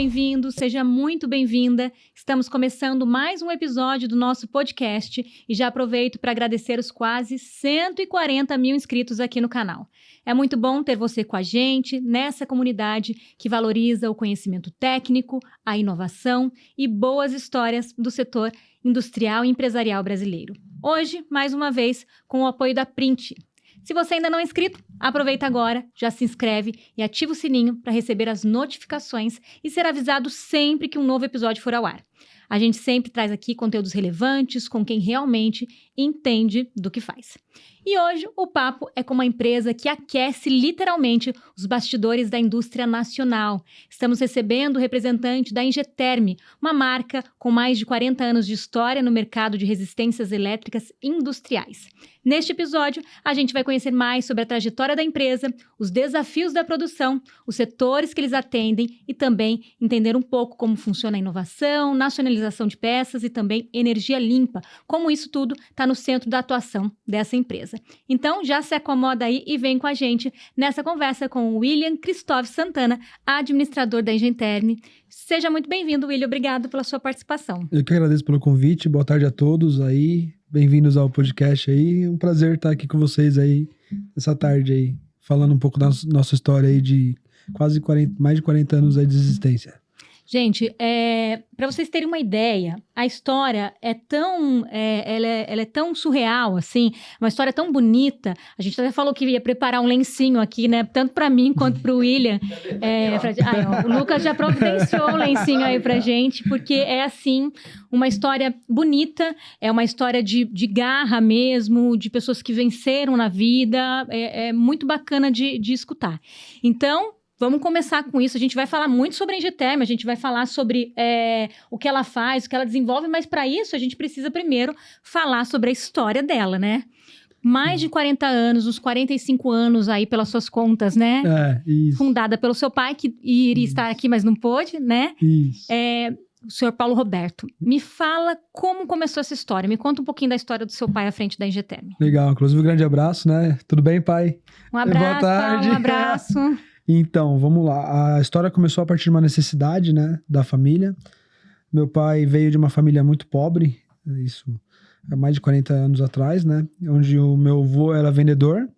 bem-vindo, seja muito bem-vinda. Estamos começando mais um episódio do nosso podcast e já aproveito para agradecer os quase 140 mil inscritos aqui no canal. É muito bom ter você com a gente nessa comunidade que valoriza o conhecimento técnico, a inovação e boas histórias do setor industrial e empresarial brasileiro. Hoje, mais uma vez, com o apoio da Print. Se você ainda não é inscrito, aproveita agora, já se inscreve e ativa o sininho para receber as notificações e ser avisado sempre que um novo episódio for ao ar. A gente sempre traz aqui conteúdos relevantes com quem realmente entende do que faz. E hoje o papo é com uma empresa que aquece literalmente os bastidores da indústria nacional. Estamos recebendo o representante da Engeterm, uma marca com mais de 40 anos de história no mercado de resistências elétricas industriais. Neste episódio, a gente vai conhecer mais sobre a trajetória da empresa, os desafios da produção, os setores que eles atendem e também entender um pouco como funciona a inovação, nacionalização de peças e também energia limpa, como isso tudo está no centro da atuação dessa empresa. Então, já se acomoda aí e vem com a gente nessa conversa com o William Cristóvão Santana, administrador da Engeterm. Seja muito bem-vindo, William. Obrigado pela sua participação. Eu que agradeço pelo convite. Boa tarde a todos aí. Bem-vindos ao podcast aí. É um prazer estar aqui com vocês aí essa tarde aí, falando um pouco da nossa história aí de mais de 40 anos aí de existência. Gente, para vocês terem uma ideia, a história é tão, ela é tão surreal, assim, uma história tão bonita. A gente até falou que ia preparar um lencinho aqui, né? Tanto para mim quanto para o William. O Lucas já providenciou um lencinho aí pra gente, porque é, assim, uma história bonita, é uma história de garra mesmo, de pessoas que venceram na vida, é muito bacana de escutar. Então, vamos começar com isso. A gente vai falar muito sobre a Engeterm, a gente vai falar sobre o que ela faz, o que ela desenvolve, mas para isso a gente precisa primeiro falar sobre a história dela, né? Mais de 40 anos, uns 45 anos aí pelas suas contas, né? Isso. Fundada pelo seu pai, que iria estar aqui, mas não pôde, né? Isso. O senhor Paulo Roberto. Me fala como começou essa história. Me conta um pouquinho da história do seu pai à frente da Engeterm. Legal. Inclusive, um grande abraço, né? Tudo bem, pai? Um abraço, Boa tarde. Paulo, um abraço. Então, vamos lá. A história começou a partir de uma necessidade, né, da família. Meu pai veio de uma família muito pobre, isso há mais de 40 anos atrás, né, onde o meu avô era vendedor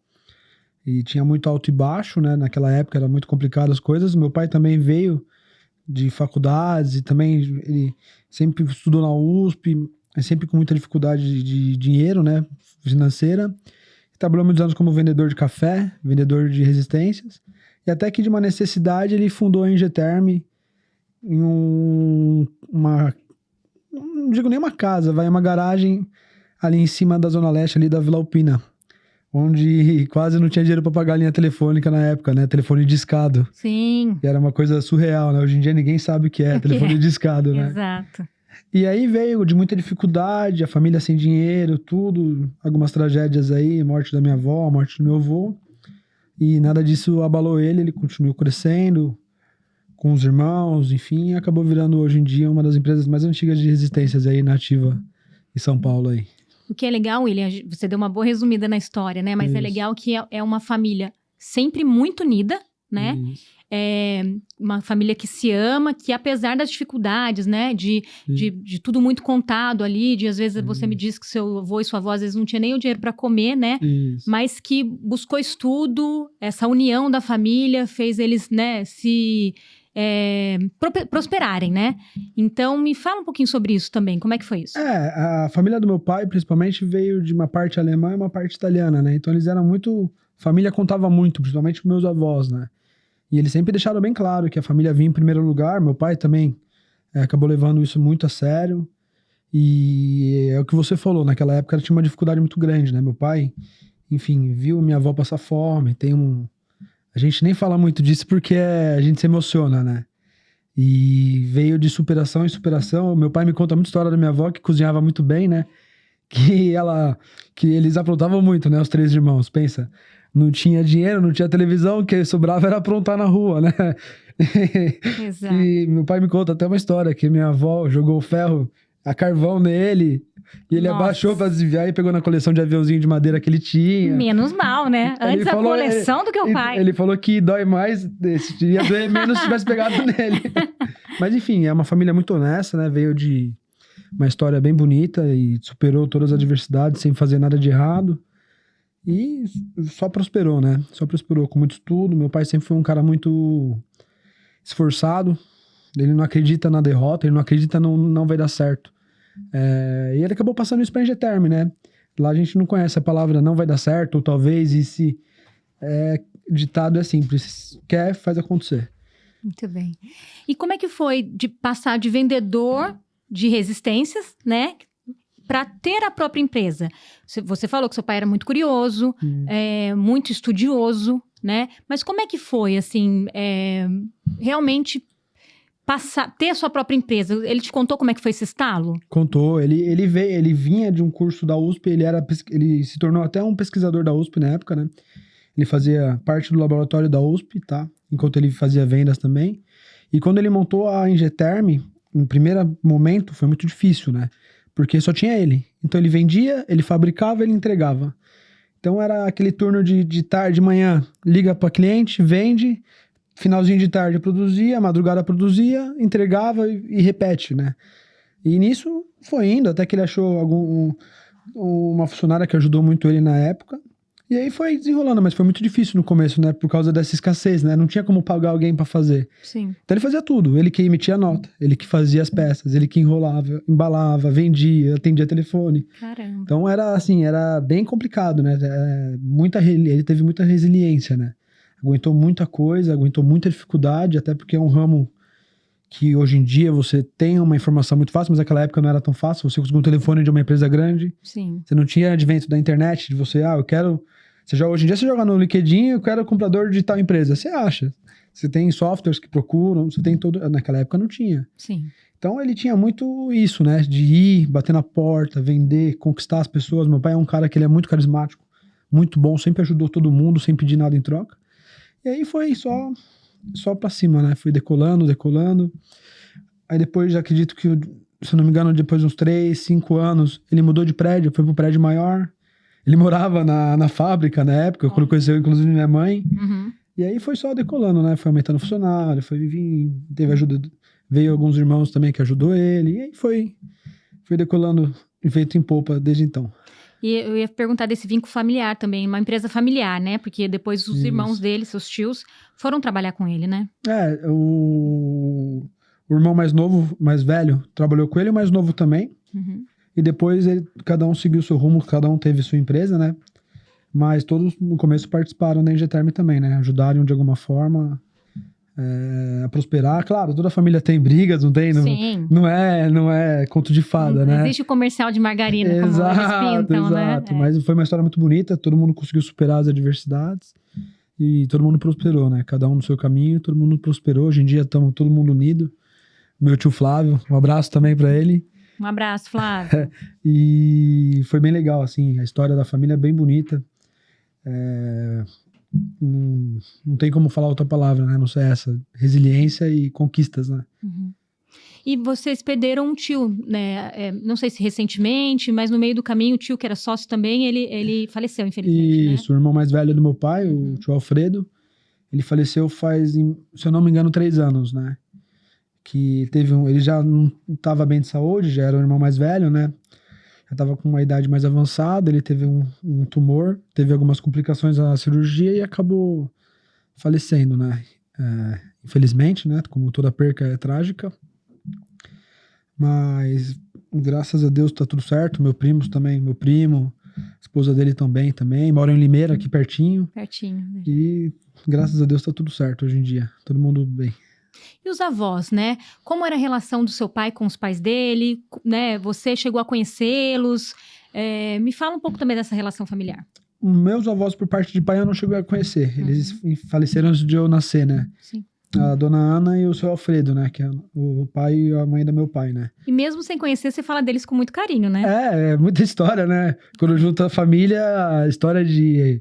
e tinha muito alto e baixo, né, naquela época era muito complicado as coisas. Meu pai também veio de faculdades e também ele sempre estudou na USP, sempre com muita dificuldade de dinheiro, né, financeira. Trabalhou muitos anos como vendedor de café, vendedor de resistências. E até que de uma necessidade ele fundou a Engeterm em não digo nem uma casa, uma garagem ali em cima da Zona Leste, ali da Vila Alpina, onde quase não tinha dinheiro para pagar a linha telefônica na época, né? Telefone discado. Sim. E era uma coisa surreal, né? Hoje em dia ninguém sabe o que é telefone discado, né? Exato. E aí veio de muita dificuldade, a família sem dinheiro, tudo, algumas tragédias aí, morte da minha avó, morte do meu avô. E nada disso abalou ele continuou crescendo com os irmãos, enfim, e acabou virando hoje em dia uma das empresas mais antigas de resistências aí nativa em São Paulo aí. O que é legal, William, você deu uma boa resumida na história, né? Mas Isso. É legal que é uma família sempre muito unida, né? Isso. É uma família que se ama, que apesar das dificuldades, né? De tudo muito contado ali, de às vezes você me disse que seu avô e sua avó às vezes não tinha nem o dinheiro para comer, né? Isso. Mas que buscou estudo, essa união da família fez eles, né, prosperarem, né? Então, me fala um pouquinho sobre isso também. Como é que foi isso? A família do meu pai, principalmente, veio de uma parte alemã e uma parte italiana, né? Então, eles eram muito... A família contava muito, principalmente com meus avós, né? E eles sempre deixaram bem claro que a família vinha em primeiro lugar. Meu pai também acabou levando isso muito a sério. E é o que você falou, naquela época tinha uma dificuldade muito grande, né? Meu pai, enfim, viu minha avó passar fome. A gente nem fala muito disso porque a gente se emociona, né? E veio de superação em superação. Meu pai me conta muita história da minha avó, que cozinhava muito bem, né? Que eles aprontavam muito, né? Os três irmãos, pensa. Não tinha dinheiro, não tinha televisão, o que sobrava era aprontar na rua, né? Exato. E meu pai me conta até uma história, que minha avó jogou ferro a carvão nele, E ele Nossa. abaixou pra desviar e pegou na coleção de aviãozinho de madeira que ele tinha. Menos mal, né? Ele Antes a falou- coleção do que o pai. Ele falou que dói mais, ia doer menos se tivesse pegado nele. Mas enfim, é uma família muito honesta, né? Veio de uma história bem bonita e superou todas as adversidades sem fazer nada de errado. E só prosperou, né? Só prosperou com muito estudo. Meu pai sempre foi um cara muito esforçado. Ele não acredita na derrota, ele não acredita no não vai dar certo. E ele acabou passando isso pra Engeterm, né? Lá a gente não conhece a palavra não vai dar certo, ou talvez, e se ditado é simples. Quer, faz acontecer. Muito bem. E como é que foi de passar de vendedor de resistências, né? Para ter a própria empresa? Você falou que seu pai era muito curioso, muito estudioso, né? Mas como é que foi, assim, realmente ter a sua própria empresa? Ele te contou como é que foi esse estalo? Contou. Ele vinha de um curso da USP, ele se tornou até um pesquisador da USP na época, né? Ele fazia parte do laboratório da USP, tá? Enquanto ele fazia vendas também. E quando ele montou a Engeterm, no primeiro momento foi muito difícil, né? Porque só tinha ele. Então ele vendia, ele fabricava, ele entregava. Então era aquele turno de tarde, de manhã, liga para cliente, vende, finalzinho de tarde produzia, madrugada produzia, entregava e repete, né? E nisso foi indo, até que ele achou uma funcionária que ajudou muito ele na época. E aí foi desenrolando, mas foi muito difícil no começo, né? Por causa dessa escassez, né? Não tinha como pagar alguém para fazer. Sim. Então ele fazia tudo. Ele que emitia a nota, ele que fazia as peças, ele que enrolava, embalava, atendia telefone. Caramba. Então era assim, era bem complicado, né? Ele teve muita resiliência, né? Aguentou muita coisa, aguentou muita dificuldade, até porque é um ramo que hoje em dia você tem uma informação muito fácil, mas naquela época não era tão fácil. Você conseguiu um telefone de uma empresa grande. Sim. Você não tinha advento da internet, de você, eu quero... Hoje em dia você joga no LinkedIn, eu quero comprador de tal empresa. Você acha. Você tem softwares que procuram, você tem todo... Naquela época não tinha. Sim. Então ele tinha muito isso, né? De ir, bater na porta, vender, conquistar as pessoas. Meu pai é um cara que ele é muito carismático, muito bom, sempre ajudou todo mundo, sem pedir nada em troca. E aí foi só pra cima, né? Foi decolando. Aí depois, acredito que, se eu não me engano, depois de uns 3, 5 anos, ele mudou de prédio, foi pro prédio maior. Ele morava na fábrica na época, quando conheceu inclusive minha mãe. Uhum. E aí foi só decolando, né? Foi aumentando funcionário, teve ajuda, veio alguns irmãos também que ajudou ele. E aí foi decolando feito em polpa desde então. E eu ia perguntar desse vínculo familiar também, uma empresa familiar, né? Porque depois os irmãos dele, seus tios, foram trabalhar com ele, né? O irmão mais velho, trabalhou com ele, o mais novo também. Uhum. E depois cada um seguiu seu rumo, cada um teve sua empresa, né? Mas todos no começo participaram da Engeterm também, né? Ajudaram de alguma forma a prosperar. Claro, toda família tem brigas, não tem? Sim. Não é conto de fada, né? Não existe o comercial de margarina, como eles pintam, exato. né? Mas foi uma história muito bonita, todo mundo conseguiu superar as adversidades e todo mundo prosperou, né? Cada um no seu caminho, todo mundo prosperou. Hoje em dia estamos todo mundo unido. Meu tio Flávio, um abraço também para ele. Um abraço, Flávio. E foi bem legal, assim, a história da família é bem bonita. Não tem como falar outra palavra, né? Não sei essa. Resiliência e conquistas, né? Uhum. E vocês perderam um tio, né? Não sei se recentemente, mas no meio do caminho, o tio que era sócio também, ele faleceu, infelizmente, Isso, o irmão mais velho do meu pai, o tio Alfredo, ele faleceu faz, se eu não me engano, 3 anos, né? Que ele já não estava bem de saúde, já era o irmão mais velho, né? Já estava com uma idade mais avançada, ele teve um tumor, teve algumas complicações na cirurgia e acabou falecendo, né? Infelizmente, né? Como toda perca é trágica. Mas, graças a Deus, tá tudo certo. Meu primo, a esposa dele também, moram em Limeira, aqui pertinho. Pertinho, né? E, graças a Deus, tá tudo certo hoje em dia. Todo mundo bem. E os avós, né? Como era a relação do seu pai com os pais dele, né? Você chegou a conhecê-los? Me fala um pouco também dessa relação familiar. Meus avós, por parte de pai, eu não cheguei a conhecer. Eles faleceram antes de eu nascer, né? Sim. A dona Ana e o seu Alfredo, né? Que é o pai e a mãe do meu pai, né? E mesmo sem conhecer, você fala deles com muito carinho, né? É muita história, né? Quando junta a família, a história de...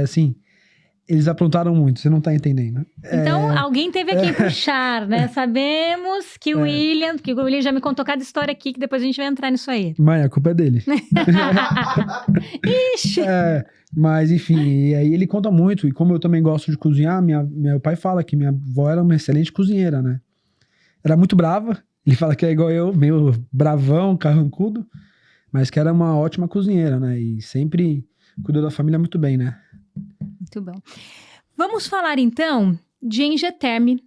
assim... Eles aprontaram muito, você não tá entendendo. Então, alguém teve a quem puxar, né? Sabemos que o William já me contou cada história aqui, que depois a gente vai entrar nisso aí. Mãe, a culpa é dele. Ixi! Mas, enfim, e aí ele conta muito. E como eu também gosto de cozinhar, meu pai fala que minha avó era uma excelente cozinheira, né? Era muito brava. Ele fala que é igual eu, meio bravão, carrancudo. Mas que era uma ótima cozinheira, né? E sempre cuidou da família muito bem, né? Muito bom. Vamos falar, então, de Engeterm.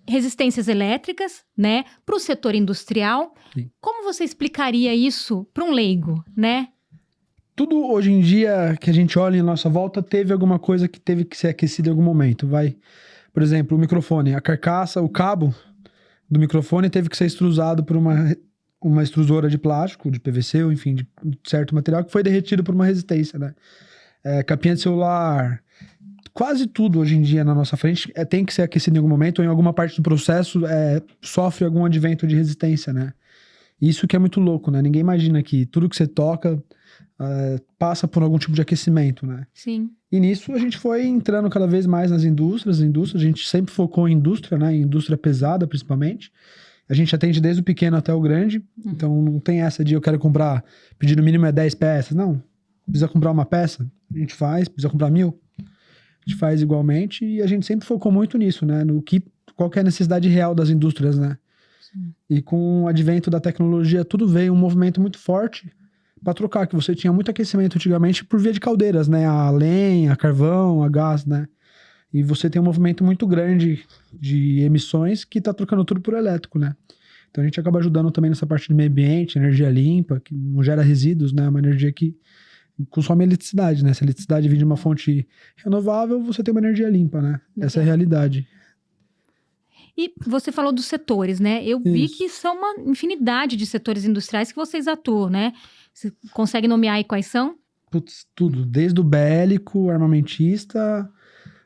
Resistências elétricas, né? Para o setor industrial. Sim. Como você explicaria isso para um leigo, né? Tudo hoje em dia que a gente olha em nossa volta teve alguma coisa que teve que ser aquecida em algum momento. Por exemplo, o microfone, a carcaça, o cabo do microfone teve que ser extrusado por uma extrusora de plástico, de PVC, ou enfim, de certo material que foi derretido por uma resistência, né? Capinha de celular, quase tudo hoje em dia na nossa frente tem que ser aquecido em algum momento ou em alguma parte do processo sofre algum advento de resistência, né? Isso que é muito louco, né? Ninguém imagina que tudo que você toca passa por algum tipo de aquecimento, né? Sim. E nisso a gente foi entrando cada vez mais nas indústrias. A gente sempre focou em indústria, né? Em indústria pesada, principalmente. A gente atende desde o pequeno até o grande. Então não tem essa de eu quero comprar, pedido mínimo é 10 peças. Não. Precisa comprar uma peça? A gente faz. Precisa comprar 1000? A gente faz igualmente. E a gente sempre focou muito nisso, né? Qual que é a necessidade real das indústrias, né? Sim. E com o advento da tecnologia, tudo veio um movimento muito forte para trocar, que você tinha muito aquecimento antigamente por via de caldeiras, né? A lenha, a carvão, a gás, né? E você tem um movimento muito grande de emissões que tá trocando tudo por elétrico, né? Então a gente acaba ajudando também nessa parte do meio ambiente, energia limpa, que não gera resíduos, né? Uma energia que consome eletricidade, né? Se a eletricidade vem de uma fonte renovável, você tem uma energia limpa, né? Essa é a realidade. E você falou dos setores, né? Eu vi que são uma infinidade de setores industriais que vocês atuam, né? Você consegue nomear aí quais são? Putz, tudo. Desde o bélico, armamentista,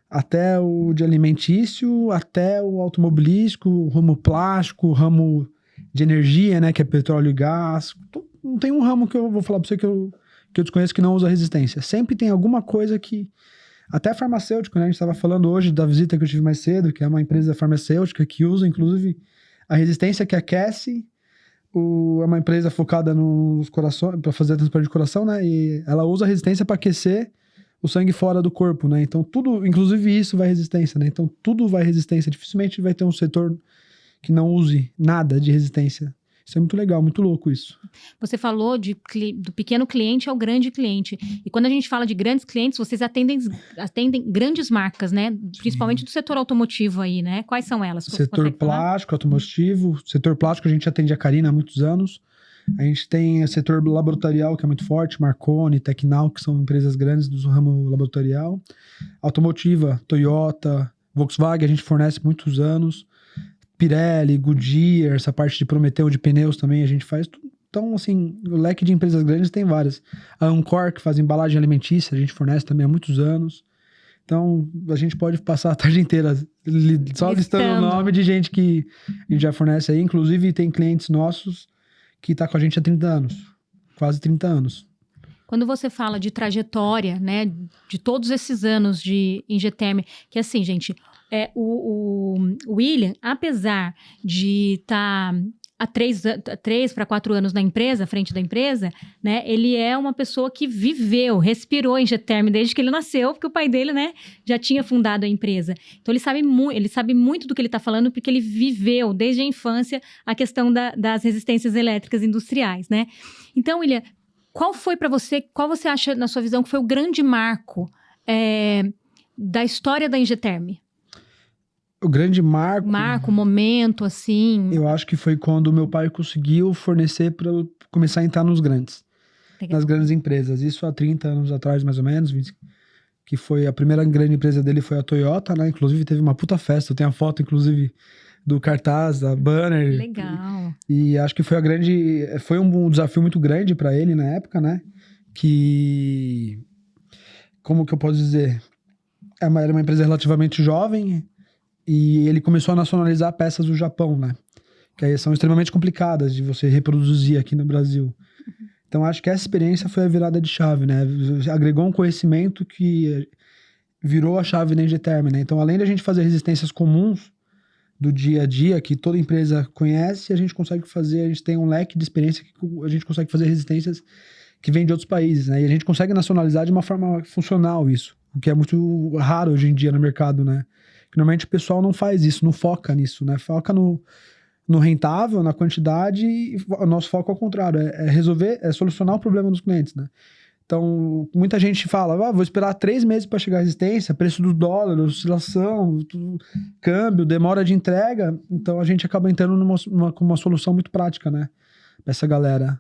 até o de alimentício, até o automobilístico, o ramo plástico, o ramo de energia, né? Que é petróleo e gás. Não tem um ramo que eu vou falar pra você que eu desconheço que não usa resistência. Sempre tem alguma coisa que... Até farmacêutico, né? A gente estava falando hoje da visita que eu tive mais cedo, que é uma empresa farmacêutica que usa, inclusive, a resistência que aquece. É uma empresa focada nos corações, para fazer transplante de coração, né? E ela usa a resistência para aquecer o sangue fora do corpo, né? Então, tudo, inclusive isso vai resistência, né? Então, tudo vai resistência. Dificilmente vai ter um setor que não use nada de resistência. Isso é muito legal, muito louco isso. Você falou do pequeno cliente ao grande cliente. E quando a gente fala de grandes clientes, vocês atendem grandes marcas, né? Principalmente do setor automotivo aí, né? Quais são elas? Setor plástico, automotivo. Setor plástico, a gente atende a Carina há muitos anos. A gente tem o setor laboratorial, que é muito forte, Marconi, Tecnal, que são empresas grandes do ramo laboratorial. Automotiva, Toyota, Volkswagen, a gente fornece muitos anos. Pirelli, Goodyear, essa parte de Prometeu, de pneus também a gente faz. Então, assim, o leque de empresas grandes tem várias. A Ancor, que faz embalagem alimentícia, a gente fornece também há muitos anos. Então, a gente pode passar a tarde inteira só listando o nome de gente que a gente já fornece aí. Inclusive, tem clientes nossos que tá com a gente há 30 anos. Quase 30 anos. Quando você fala de trajetória, né, de todos esses anos de Engeterm, que assim, gente, o William, apesar de estar há 3 para 4 anos na empresa, à frente da empresa, né, ele é uma pessoa que respirou Engeterm desde que ele nasceu, porque o pai dele, né, já tinha fundado a empresa. Então ele sabe muito do que ele está falando, porque ele viveu desde a infância a questão das resistências elétricas industriais, né? Então, William, qual você acha, na sua visão, que foi o grande marco da história da Engeterm? O grande marco... momento, assim... Eu acho que foi quando o meu pai conseguiu fornecer para eu começar a entrar nos grandes. Legal. Nas grandes empresas. Isso há 30 anos atrás, mais ou menos. Que foi a primeira grande empresa dele foi a Toyota, né? Inclusive teve uma puta festa. Eu tenho a foto, inclusive, do cartaz, da banner. Legal. E acho que foi um desafio muito grande para ele na época, né? Que... Como que eu posso dizer? Era uma empresa relativamente jovem... E ele começou a nacionalizar peças do Japão, né? Que aí são extremamente complicadas de você reproduzir aqui no Brasil. Então, acho que essa experiência foi a virada de chave, né? Agregou um conhecimento que virou a chave na Engeterm, né? Então, além da gente fazer resistências comuns do dia a dia, que toda empresa conhece, a gente tem um leque de experiência que a gente consegue fazer resistências que vêm de outros países, né? E a gente consegue nacionalizar de uma forma funcional isso, o que é muito raro hoje em dia no mercado, né? Normalmente o pessoal não faz isso, não foca nisso, né? Foca no rentável, na quantidade, e o nosso foco é ao contrário, é solucionar o problema dos clientes, né? Então, muita gente fala, vou esperar 3 meses para chegar a resistência, preço do dólar, oscilação, câmbio, demora de entrega. Então, a gente acaba entrando com uma solução muito prática, né? Pra essa galera.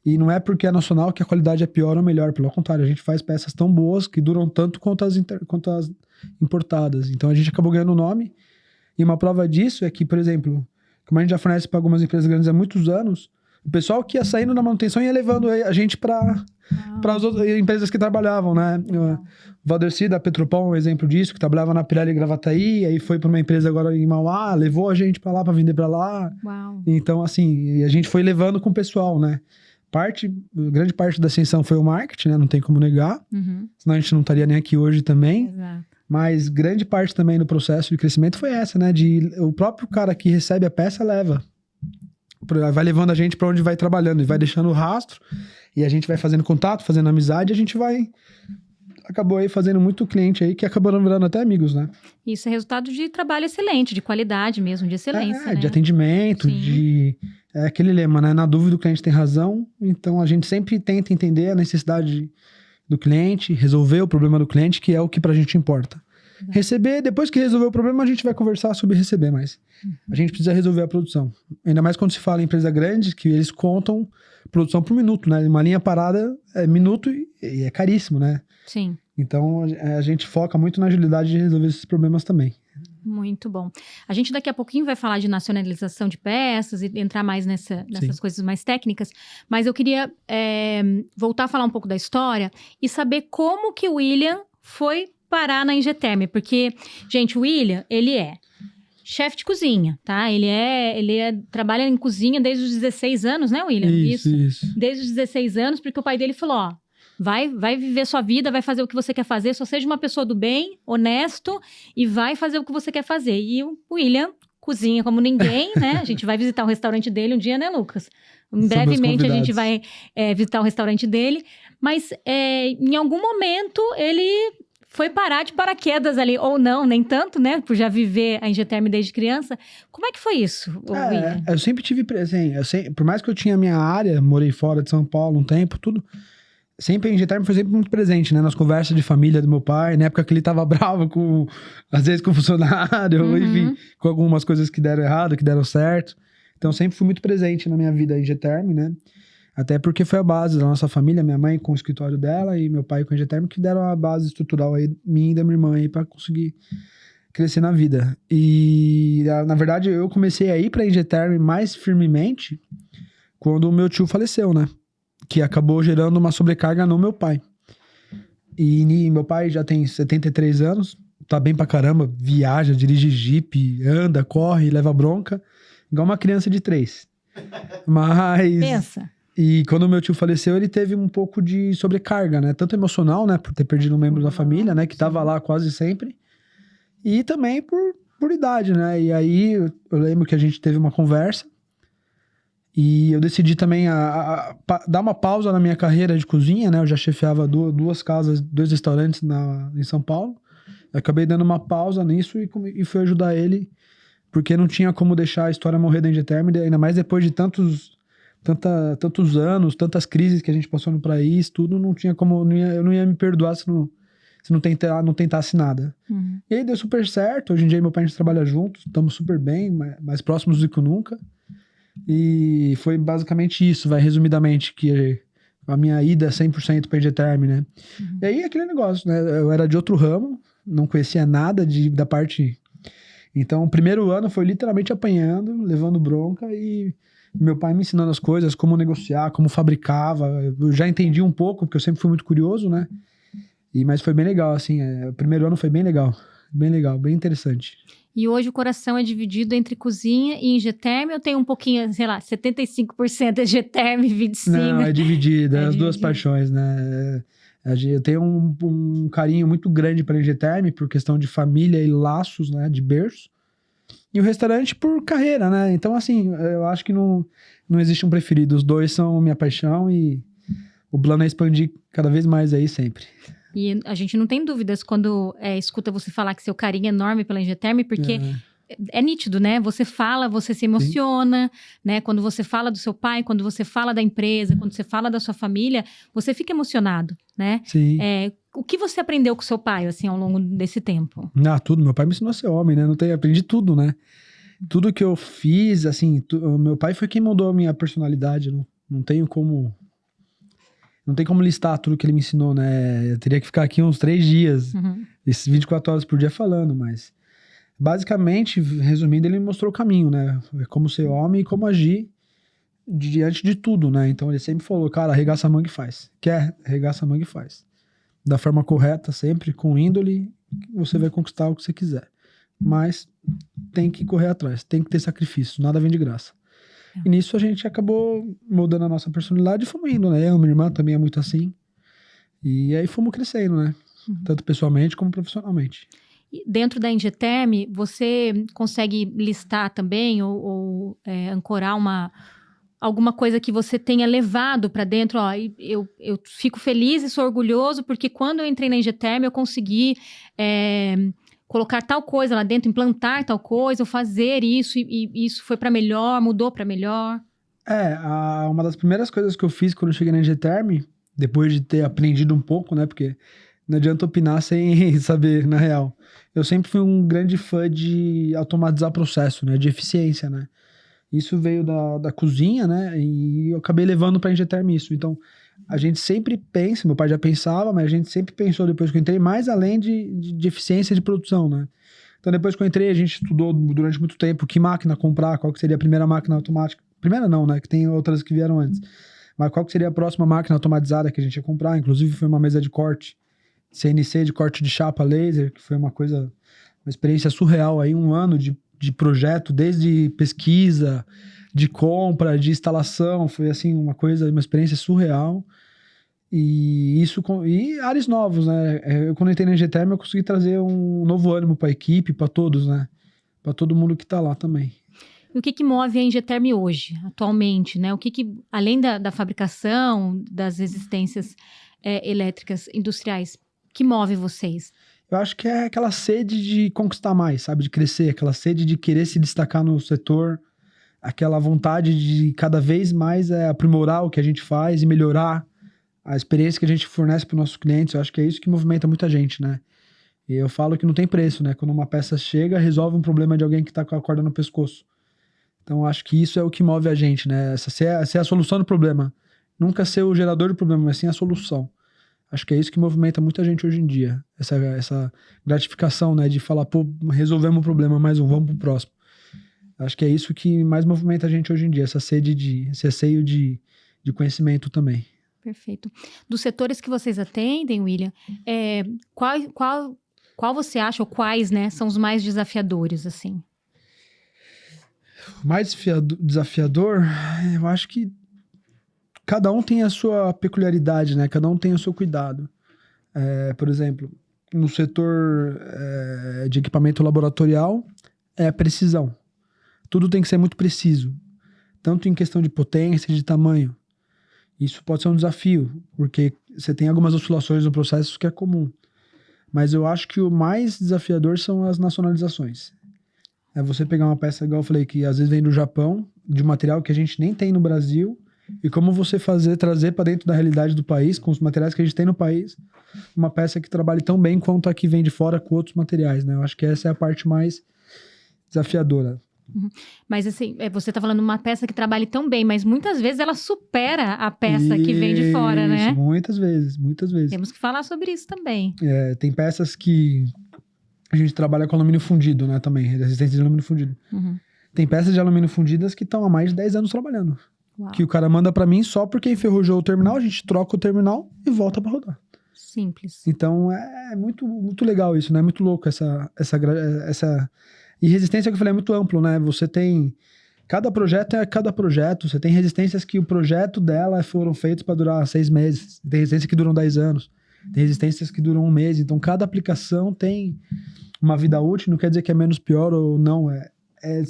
E não é porque é nacional que a qualidade é pior ou melhor. Pelo contrário, a gente faz peças tão boas que duram tanto quanto as importadas. Então, a gente acabou ganhando o nome. E uma prova disso é que, por exemplo, como a gente já fornece para algumas empresas grandes há muitos anos, o pessoal que ia saindo na manutenção ia levando a gente para as outras empresas que trabalhavam, né? O Valdeci da Petropol é um exemplo disso, que trabalhava na Pirelli Gravataí, aí foi para uma empresa agora em Mauá, levou a gente para lá para vender para lá. Uau. Então, assim, a gente foi levando com o pessoal, né? Grande parte da ascensão foi o marketing, né? Não tem como negar. Senão a gente não estaria nem aqui hoje também. Exato. Mas grande parte também do processo de crescimento foi essa, né? O próprio cara que recebe a peça leva. Vai levando a gente para onde vai trabalhando e vai deixando o rastro, e a gente vai fazendo contato, fazendo amizade, e a gente acabou aí fazendo muito cliente aí que acabaram virando até amigos, né? Isso é resultado de trabalho excelente, de qualidade mesmo, de excelência, né? De atendimento, é aquele lema, né? Na dúvida o cliente tem razão, então a gente sempre tenta entender a necessidade do cliente, resolver o problema do cliente, que é o que pra gente importa. Receber, depois que resolver o problema, a gente vai conversar sobre receber mais. A gente precisa resolver a produção. Ainda mais quando se fala em empresa grande, que eles contam produção por minuto, né? Uma linha parada é minuto e é caríssimo, né? Sim. Então, a gente foca muito na agilidade de resolver esses problemas também. Muito bom. A gente daqui a pouquinho vai falar de nacionalização de peças e entrar mais nessas coisas mais técnicas, mas eu queria voltar a falar um pouco da história e saber como que o William foi parar na Engeterm, porque, gente, o William, ele é chefe de cozinha, tá? Ele trabalha em cozinha desde os 16 anos, né, William? Isso. Desde os 16 anos, porque o pai dele falou, ó, vai viver sua vida, vai fazer o que você quer fazer, só seja uma pessoa do bem, honesto, e vai fazer o que você quer fazer. E o William cozinha como ninguém, né? A gente vai visitar o restaurante dele um dia, né, Lucas? Brevemente a gente vai visitar o restaurante dele, mas em algum momento ele foi parar de paraquedas ali, ou não, nem tanto, né? Por já viver a Engeterm desde criança. Como é que foi isso, William? Eu sempre tive, assim, por mais que eu tinha a minha área, morei fora de São Paulo um tempo, tudo, sempre a Engeterm foi sempre muito presente, né? Nas conversas de família do meu pai, na época que ele tava bravo às vezes com o funcionário, enfim, com algumas coisas que deram errado, que deram certo. Então, sempre fui muito presente na minha vida a Engeterm, né? Até porque foi a base da nossa família, minha mãe com o escritório dela e meu pai com a Engeterm, que deram a base estrutural aí, minha e da minha irmã aí, pra conseguir crescer na vida. E, na verdade, eu comecei a ir pra Engeterm mais firmemente quando o meu tio faleceu, né? Que acabou gerando uma sobrecarga no meu pai. E meu pai já tem 73 anos, tá bem pra caramba, viaja, dirige jipe, anda, corre, leva bronca, igual uma criança de 3. Mas... Pensa. E quando o meu tio faleceu, ele teve um pouco de sobrecarga, né? Tanto emocional, né? Por ter perdido um membro da família, né? Que tava lá quase sempre. E também por idade, né? E aí, eu lembro que a gente teve uma conversa. E eu decidi também dar uma pausa na minha carreira de cozinha, né? Eu já chefiava 2 casas, 2 restaurantes em São Paulo. Eu acabei dando uma pausa nisso e fui ajudar ele. Porque não tinha como deixar a história morrer da Engeterm, ainda mais depois de tantos anos, tantas crises que a gente passou no país, tudo, não tinha como, eu não ia me perdoar se não tentasse nada. E aí deu super certo, hoje em dia meu pai e a gente trabalha juntos, estamos super bem, mais próximos do que nunca, e foi basicamente isso, resumidamente, que a minha ida 100% para a Engeterm, né? E aí aquele negócio, né, eu era de outro ramo, não conhecia nada da parte... Então o primeiro ano foi literalmente apanhando, levando bronca e... Meu pai me ensinando as coisas, como negociar, como fabricava. Eu já entendi um pouco, porque eu sempre fui muito curioso, né? Mas foi bem legal, assim. O primeiro ano foi bem legal, bem interessante. E hoje o coração é dividido entre cozinha e Engeterm, ou tem um pouquinho, sei lá, 75% Engeterm, 25%? Não, é dividido, as duas paixões, né? Eu tenho um carinho muito grande para a Engeterm por questão de família e laços, né, de berço. E o restaurante por carreira, né? Então, assim, eu acho que não existe um preferido. Os dois são minha paixão e o plano é expandir cada vez mais aí sempre. E a gente não tem dúvidas quando escuta você falar que seu carinho é enorme pela Engeterm, porque é nítido, né? Você fala, você se emociona, né? Quando você fala do seu pai, quando você fala da empresa, quando você fala da sua família, você fica emocionado, né? Sim. O que você aprendeu com seu pai, assim, ao longo desse tempo? Tudo. Meu pai me ensinou a ser homem, né? Aprendi tudo, né? Tudo que eu fiz, assim, meu pai foi quem moldou a minha personalidade. Não tenho como listar tudo que ele me ensinou, né? Eu teria que ficar aqui uns 3 dias, esses 24 horas por dia falando, mas basicamente, resumindo, ele me mostrou o caminho, né? Como ser homem e como agir diante de tudo, né? Então ele sempre falou, cara, arregaça a manga e faz. Quer? Arregaça a manga e faz. Da forma correta, sempre, com índole, você vai conquistar o que você quiser. Mas tem que correr atrás, tem que ter sacrifício, nada vem de graça. E nisso a gente acabou moldando a nossa personalidade e fomos indo, né? Eu, minha irmã também é muito assim. E aí fomos crescendo, né? Tanto pessoalmente como profissionalmente. E dentro da Engeterm, você consegue listar também ou ancorar alguma coisa que você tenha levado para dentro? Ó, eu fico feliz e sou orgulhoso porque quando eu entrei na Engeterm eu consegui colocar tal coisa lá dentro, implantar tal coisa, ou fazer isso e isso foi para melhor, mudou para melhor. Uma das primeiras coisas que eu fiz quando eu cheguei na Engeterm, depois de ter aprendido um pouco, né? Porque não adianta opinar sem saber, na real. Eu sempre fui um grande fã de automatizar processo, né? De eficiência, né? Isso veio da cozinha, né? E eu acabei levando para a Engeterm isso. Então, a gente sempre pensa, meu pai já pensava, mas a gente sempre pensou depois que eu entrei, mais além de eficiência de produção, né? Então, depois que eu entrei, a gente estudou durante muito tempo que máquina comprar, qual que seria a primeira máquina automática. Primeira não, né? Que tem outras que vieram antes. Mas qual que seria a próxima máquina automatizada que a gente ia comprar. Inclusive, foi uma mesa de corte, CNC de corte de chapa laser, que foi uma experiência surreal aí, 1 ano de projeto, desde pesquisa, de compra, de instalação, foi assim uma experiência surreal. E áreas novos, né? Quando eu entrei na Engeterm, eu consegui trazer um novo ânimo para a equipe, para todos, né? Para todo mundo que tá lá também. E o que move a Engeterm hoje, atualmente, né? O que além da fabricação, das resistências elétricas industriais, que move vocês? Eu acho que é aquela sede de conquistar mais, sabe? De crescer, aquela sede de querer se destacar no setor, aquela vontade de cada vez mais aprimorar o que a gente faz e melhorar a experiência que a gente fornece para os nossos clientes. Eu acho que é isso que movimenta muita gente, né? E eu falo que não tem preço, né? Quando uma peça chega, resolve um problema de alguém que está com a corda no pescoço. Então, eu acho que isso é o que move a gente, né? Ser a solução do problema. Nunca ser o gerador do problema, mas sim a solução. Acho que é isso que movimenta muita gente hoje em dia. Essa gratificação, né? De falar, pô, resolvemos o problema, mais um, vamos pro próximo. Acho que é isso que mais movimenta a gente hoje em dia. Essa sede esse anseio de conhecimento também. Perfeito. Dos setores que vocês atendem, William, qual você acha, ou quais, né, são os mais desafiadores, assim? O mais desafiador, eu acho que cada um tem a sua peculiaridade, né? Cada um tem o seu cuidado. Por exemplo, no setor de equipamento laboratorial, é a precisão. Tudo tem que ser muito preciso, tanto em questão de potência e de tamanho. Isso pode ser um desafio, porque você tem algumas oscilações no processo que é comum. Mas eu acho que o mais desafiador são as nacionalizações. É você pegar uma peça, igual eu falei, que às vezes vem do Japão, de um material que a gente nem tem no Brasil, e como você trazer para dentro da realidade do país, com os materiais que a gente tem no país, uma peça que trabalhe tão bem quanto a que vem de fora com outros materiais, né? Eu acho que essa é a parte mais desafiadora. Mas assim, você tá falando uma peça que trabalhe tão bem, mas muitas vezes ela supera a peça que vem de fora, né? Muitas vezes. Temos que falar sobre isso também. Tem peças que a gente trabalha com alumínio fundido, né, também, resistência de alumínio fundido. Tem peças de alumínio fundidas que estão há mais de 10 anos trabalhando. Uau. Que o cara manda para mim só porque enferrujou o terminal, a gente troca o terminal e volta para rodar. Simples. Então, é muito, muito legal isso, né? Muito louco essa... E resistência, que eu falei, é muito amplo, né? Você tem... Cada projeto é cada projeto. Você tem resistências que o projeto dela foram feitos para durar 6 meses. Tem resistência que duram 10 anos. Tem resistências que duram 1 mês. Então, cada aplicação tem uma vida útil. Não quer dizer que é menos pior ou não. É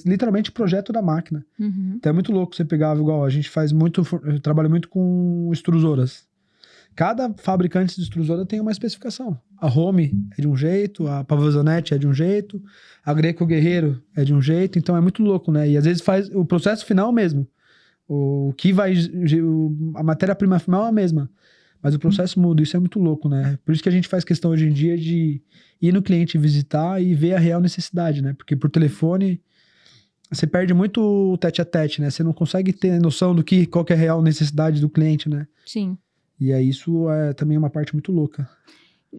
literalmente projeto da máquina. Então, é muito louco você pegar, igual a gente faz muito... Eu trabalho muito com extrusoras. Cada fabricante de extrusora tem uma especificação. A Home é de um jeito, a Pavazonet é de um jeito, a Greco Guerreiro é de um jeito. Então, é muito louco, né? E às vezes faz o processo final mesmo. A matéria-prima final é a mesma. Mas o processo muda, isso é muito louco, né? Por isso que a gente faz questão hoje em dia de ir no cliente visitar e ver a real necessidade, né? Porque por telefone, você perde muito o tete-a-tete, né? Você não consegue ter noção qual que é a real necessidade do cliente, né? Sim. E aí isso é também uma parte muito louca.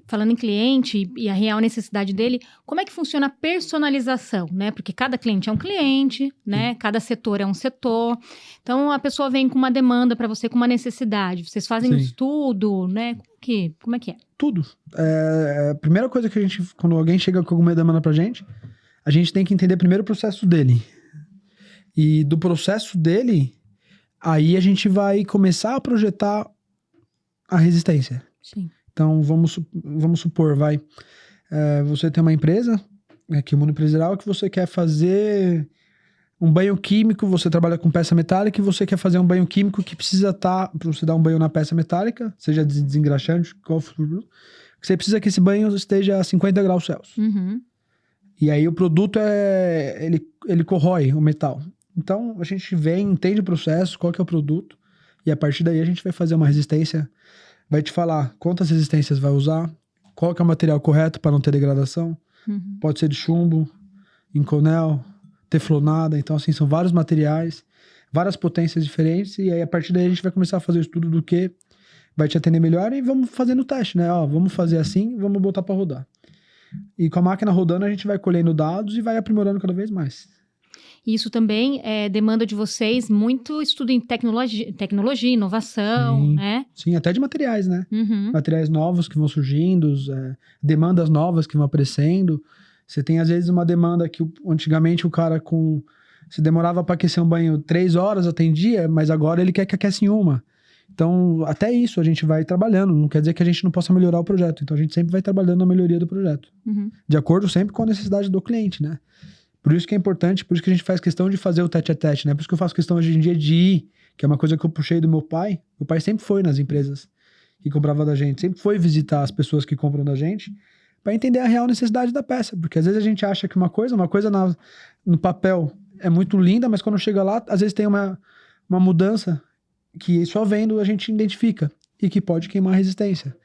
Falando em cliente e a real necessidade dele, como é que funciona a personalização, né? Porque cada cliente é um cliente, né? Cada setor é um setor. Então, a pessoa vem com uma demanda para você, com uma necessidade. Vocês fazem um estudo, né? Como é que é? Tudo. A primeira coisa que quando alguém chega com alguma demanda pra gente, a gente tem que entender primeiro o processo dele. E do processo dele, aí a gente vai começar a projetar a resistência. Sim. Então, vamos supor, você tem uma empresa, aqui o mundo empresarial, que você quer fazer um banho químico, você trabalha com peça metálica e você quer fazer um banho químico que precisa para você dar um banho na peça metálica, seja desengraxante, você precisa que esse banho esteja a 50 graus Celsius. E aí o produto ele corrói o metal. Então, a gente entende o processo, qual que é o produto, e a partir daí a gente vai fazer uma resistência. Vai te falar quantas resistências vai usar, qual que é o material correto para não ter degradação. Pode ser de chumbo, Inconel, teflonada. Então, assim, são vários materiais, várias potências diferentes. E aí, a partir daí, a gente vai começar a fazer o estudo do que vai te atender melhor e vamos fazendo o teste, né? Vamos fazer assim, vamos botar para rodar. E com a máquina rodando, a gente vai colhendo dados e vai aprimorando cada vez mais. Isso também demanda de vocês muito estudo em tecnologia, inovação, né? Sim, até de materiais, né? Materiais novos que vão surgindo, demandas novas que vão aparecendo. Você tem, às vezes, uma demanda que antigamente o cara se demorava para aquecer um banho 3 horas, atendia, mas agora ele quer que aquece em 1. Então, até isso a gente vai trabalhando. Não quer dizer que a gente não possa melhorar o projeto. Então, a gente sempre vai trabalhando na melhoria do projeto. De acordo sempre com a necessidade do cliente, né? Por isso que é importante, por isso que a gente faz questão de fazer o tete-a-tete, né? Por isso que eu faço questão hoje em dia de ir, que é uma coisa que eu puxei do meu pai. Meu pai sempre foi nas empresas que compravam da gente, sempre foi visitar as pessoas que compram da gente, para entender a real necessidade da peça. Porque às vezes a gente acha que uma coisa no papel é muito linda, mas quando chega lá, às vezes tem uma mudança que só vendo a gente identifica e que pode queimar a resistência.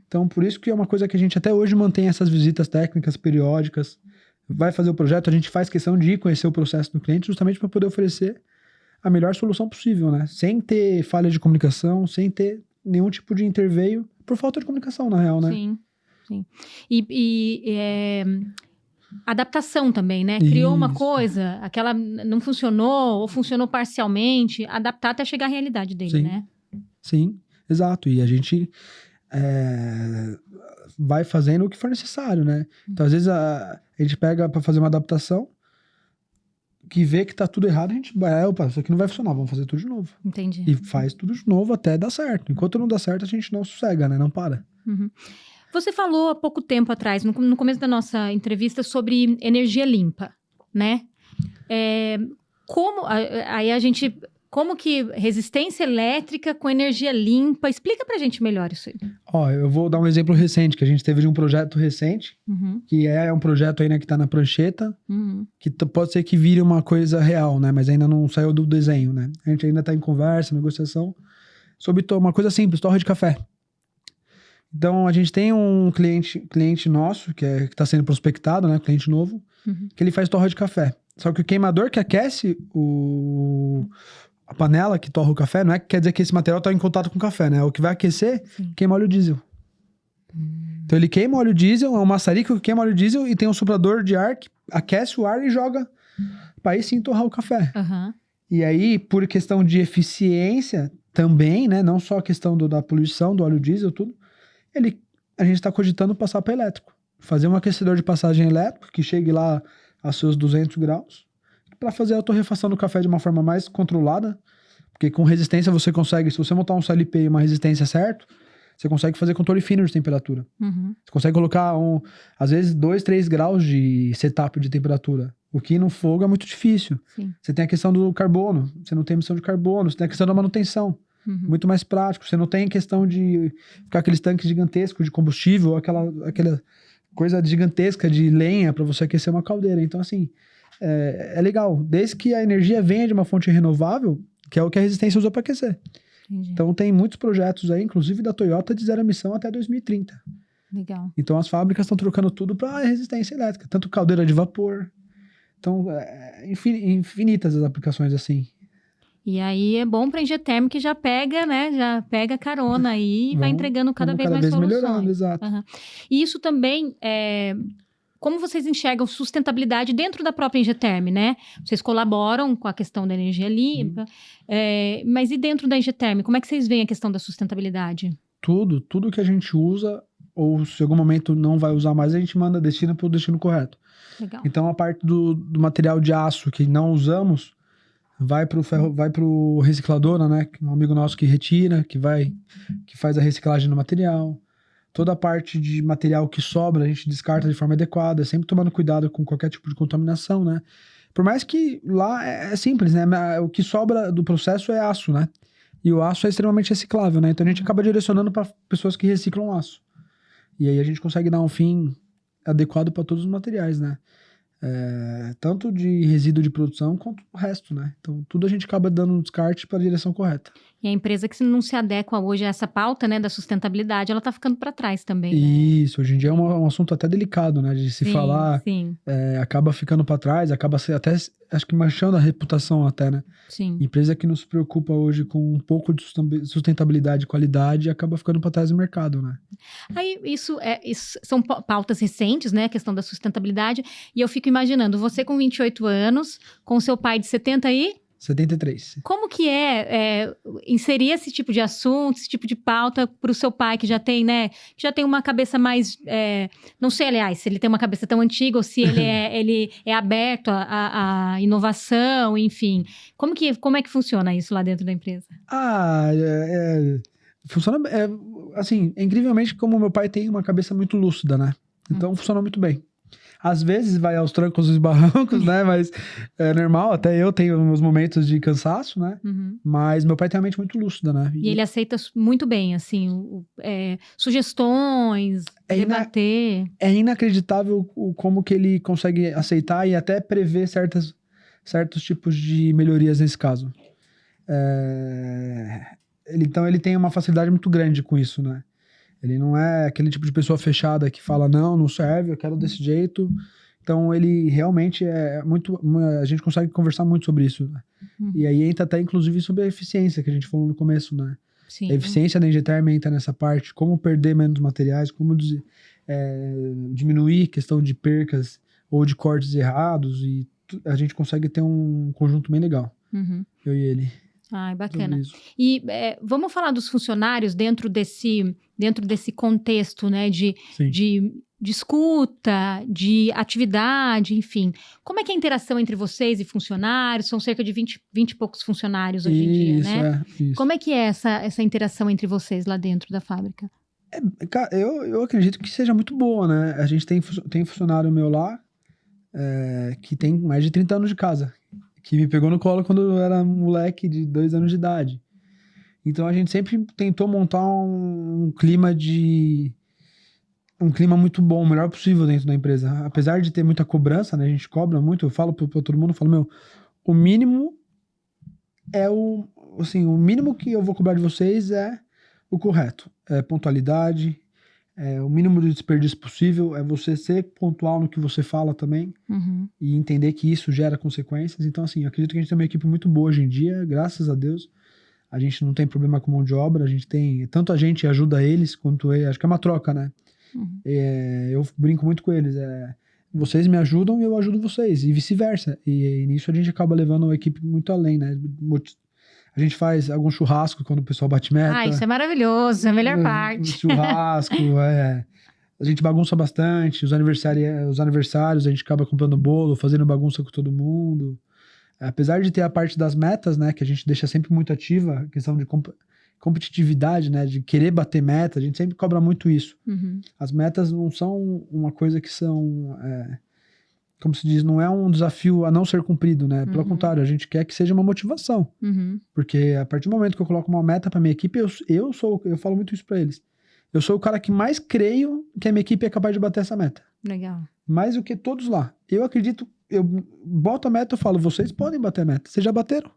Então, por isso que é uma coisa que a gente até hoje mantém essas visitas técnicas periódicas. Vai fazer o projeto, a gente faz questão de ir conhecer o processo do cliente justamente para poder oferecer a melhor solução possível, né? Sem ter falha de comunicação, sem ter nenhum tipo de interveio por falta de comunicação, na real, né? Sim. Adaptação também, né? Criou uma coisa, aquela não funcionou ou funcionou parcialmente, adaptar até chegar à realidade dele, né? Sim, exato. E a gente vai fazendo o que for necessário, né? Então, às vezes, a gente pega para fazer uma adaptação que vê que tá tudo errado, a gente opa, isso aqui não vai funcionar, vamos fazer tudo de novo. Entendi. E faz tudo de novo até dar certo. Enquanto não dá certo, a gente não sossega, né? Não para. Você falou há pouco tempo atrás, no começo da nossa entrevista, sobre energia limpa, né? Como que resistência elétrica com energia limpa? Explica pra gente melhor isso aí. Eu vou dar um exemplo recente, que a gente teve de um projeto recente, que é um projeto aí, né, que tá na prancheta, que pode ser que vire uma coisa real, né, mas ainda não saiu do desenho, né. A gente ainda tá em conversa, negociação, sobre uma coisa simples, torre de café. Então, a gente tem um cliente nosso, que tá sendo prospectado, né, cliente novo, que ele faz torre de café. Só que o queimador que aquece a panela que torra o café, não é que quer dizer que esse material está em contato com o café, né? O que vai aquecer, queima óleo diesel. Então ele queima óleo diesel, é um maçarico que queima óleo diesel e tem um soprador de ar que aquece o ar e joga para aí sim torrar o café. E aí, por questão de eficiência também, né? Não só a questão da poluição, do óleo diesel, tudo. A gente está cogitando passar para elétrico. Fazer um aquecedor de passagem elétrico que chegue lá a seus 200 graus. Para fazer a torrefação do café de uma forma mais controlada, porque com resistência você consegue, se você montar um CLP e uma resistência certo, você consegue fazer controle fino de temperatura. Uhum. Você consegue colocar, às vezes, 2, 3 graus de setup de temperatura. O que no fogo é muito difícil. Sim. Você tem a questão do carbono, você não tem emissão de carbono, você tem a questão da manutenção. Uhum. Muito mais prático. Você não tem a questão de ficar aqueles tanques gigantescos de combustível, aquela coisa gigantesca de lenha para você aquecer uma caldeira. Então, assim, é legal. Desde que a energia venha de uma fonte renovável, que é o que a resistência usa para aquecer. Entendi. Então, tem muitos projetos aí, inclusive da Toyota, de zero emissão até 2030. Legal. Então, as fábricas estão trocando tudo para resistência elétrica. Tanto caldeira de vapor. Então, infinitas as aplicações assim. E aí é bom para a Engeterm que já pega, né? Já pega carona aí e vai entregando cada vez mais soluções. Melhorando, exato. Uhum. E isso também como vocês enxergam sustentabilidade dentro da própria Engeterm, né? Vocês colaboram com a questão da energia limpa, mas e dentro da Engeterm, como é que vocês veem a questão da sustentabilidade? Tudo que a gente usa, ou se em algum momento não vai usar mais, a gente destina para o destino correto. Legal. Então, a parte do material de aço que não usamos, vai pro recicladora, né? Um amigo nosso que retira, que faz a reciclagem do material. Toda a parte de material que sobra, a gente descarta de forma adequada, sempre tomando cuidado com qualquer tipo de contaminação, né? Por mais que lá é simples, né? O que sobra do processo é aço, né? E o aço é extremamente reciclável, né? Então a gente acaba direcionando para pessoas que reciclam aço. E aí a gente consegue dar um fim adequado para todos os materiais, né? Tanto de resíduo de produção quanto o resto, né? Então tudo a gente acaba dando um descarte para a direção correta. E a empresa que não se adequa hoje a essa pauta, né, da sustentabilidade, ela está ficando para trás também, né? Isso, hoje em dia é um assunto até delicado, né? De se falar, sim. Acaba ficando para trás, acaba até, acho que manchando a reputação até, né? Sim. Empresa que não se preocupa hoje com um pouco de sustentabilidade e qualidade acaba ficando para trás do mercado, né? Aí, isso são pautas recentes, né? A questão da sustentabilidade. E eu fico imaginando, você com 28 anos, com seu pai de 73. Como que inserir esse tipo de assunto, esse tipo de pauta para o seu pai, que já tem, né? Que já tem uma cabeça mais... não sei, aliás, se ele tem uma cabeça tão antiga ou se ele é aberto à inovação, enfim. Como é que funciona isso lá dentro da empresa? Funciona... assim, incrivelmente como meu pai tem uma cabeça muito lúcida, né? Então funciona muito bem. Às vezes vai aos trancos e barrancos, né? Mas é normal, até eu tenho meus momentos de cansaço, né? Uhum. Mas meu pai tem uma mente muito lúcida, né? E ele aceita muito bem, assim, sugestões, debater. É inacreditável como que ele consegue aceitar e até prever certos tipos de melhorias nesse caso. Então ele tem uma facilidade muito grande com isso, né? Ele não é aquele tipo de pessoa fechada que fala, não serve, eu quero desse jeito. Então, ele realmente a gente consegue conversar muito sobre isso, né? E aí entra até, inclusive, sobre a eficiência que a gente falou no começo, né? Sim. A eficiência da Engeterm entra nessa parte, como perder menos materiais, como diminuir questão de percas ou de cortes errados, e a gente consegue ter um conjunto bem legal, eu e ele. Ai, bacana. E vamos falar dos funcionários dentro desse contexto, né, de escuta, de atividade, enfim. Como é que é a interação entre vocês e funcionários? São cerca de 20 e poucos funcionários hoje em dia, né? Isso. Como é que é essa interação entre vocês lá dentro da fábrica? Eu acredito que seja muito boa, né? A gente tem funcionário meu lá que tem mais de 30 anos de casa, que me pegou no colo quando eu era moleque de 2 anos de idade. Então a gente sempre tentou montar um clima muito bom, o melhor possível dentro da empresa. Apesar de ter muita cobrança, né? A gente cobra muito, eu falo pra todo mundo, eu falo, o mínimo o mínimo que eu vou cobrar de vocês é o correto. É pontualidade, o mínimo de desperdício possível, é você ser pontual no que você fala também, e entender que isso gera consequências. Então, assim, eu acredito que a gente tem uma equipe muito boa hoje em dia, graças a Deus. A gente não tem problema com mão de obra, a gente tem... Tanto a gente ajuda eles, quanto acho que é uma troca, né? Eu brinco muito com eles, vocês me ajudam e eu ajudo vocês, e vice-versa. E nisso a gente acaba levando a equipe muito além, né? A gente faz algum churrasco quando o pessoal bate meta. Isso é maravilhoso, é a melhor parte. Churrasco, a gente bagunça bastante, os aniversários a gente acaba comprando bolo, fazendo bagunça com todo mundo. Apesar de ter a parte das metas, né, que a gente deixa sempre muito ativa, a questão de competitividade, né? De querer bater meta, a gente sempre cobra muito isso. As metas não são uma coisa que são, como se diz, não é um desafio a não ser cumprido, né? Pelo contrário, a gente quer que seja uma motivação. Porque a partir do momento que eu coloco uma meta para minha equipe, eu falo muito isso para eles. Eu sou o cara que mais creio que a minha equipe é capaz de bater essa meta. Legal. Mais do que todos lá. Eu acredito, eu boto a meta, eu falo, vocês podem bater a meta. Vocês já bateram?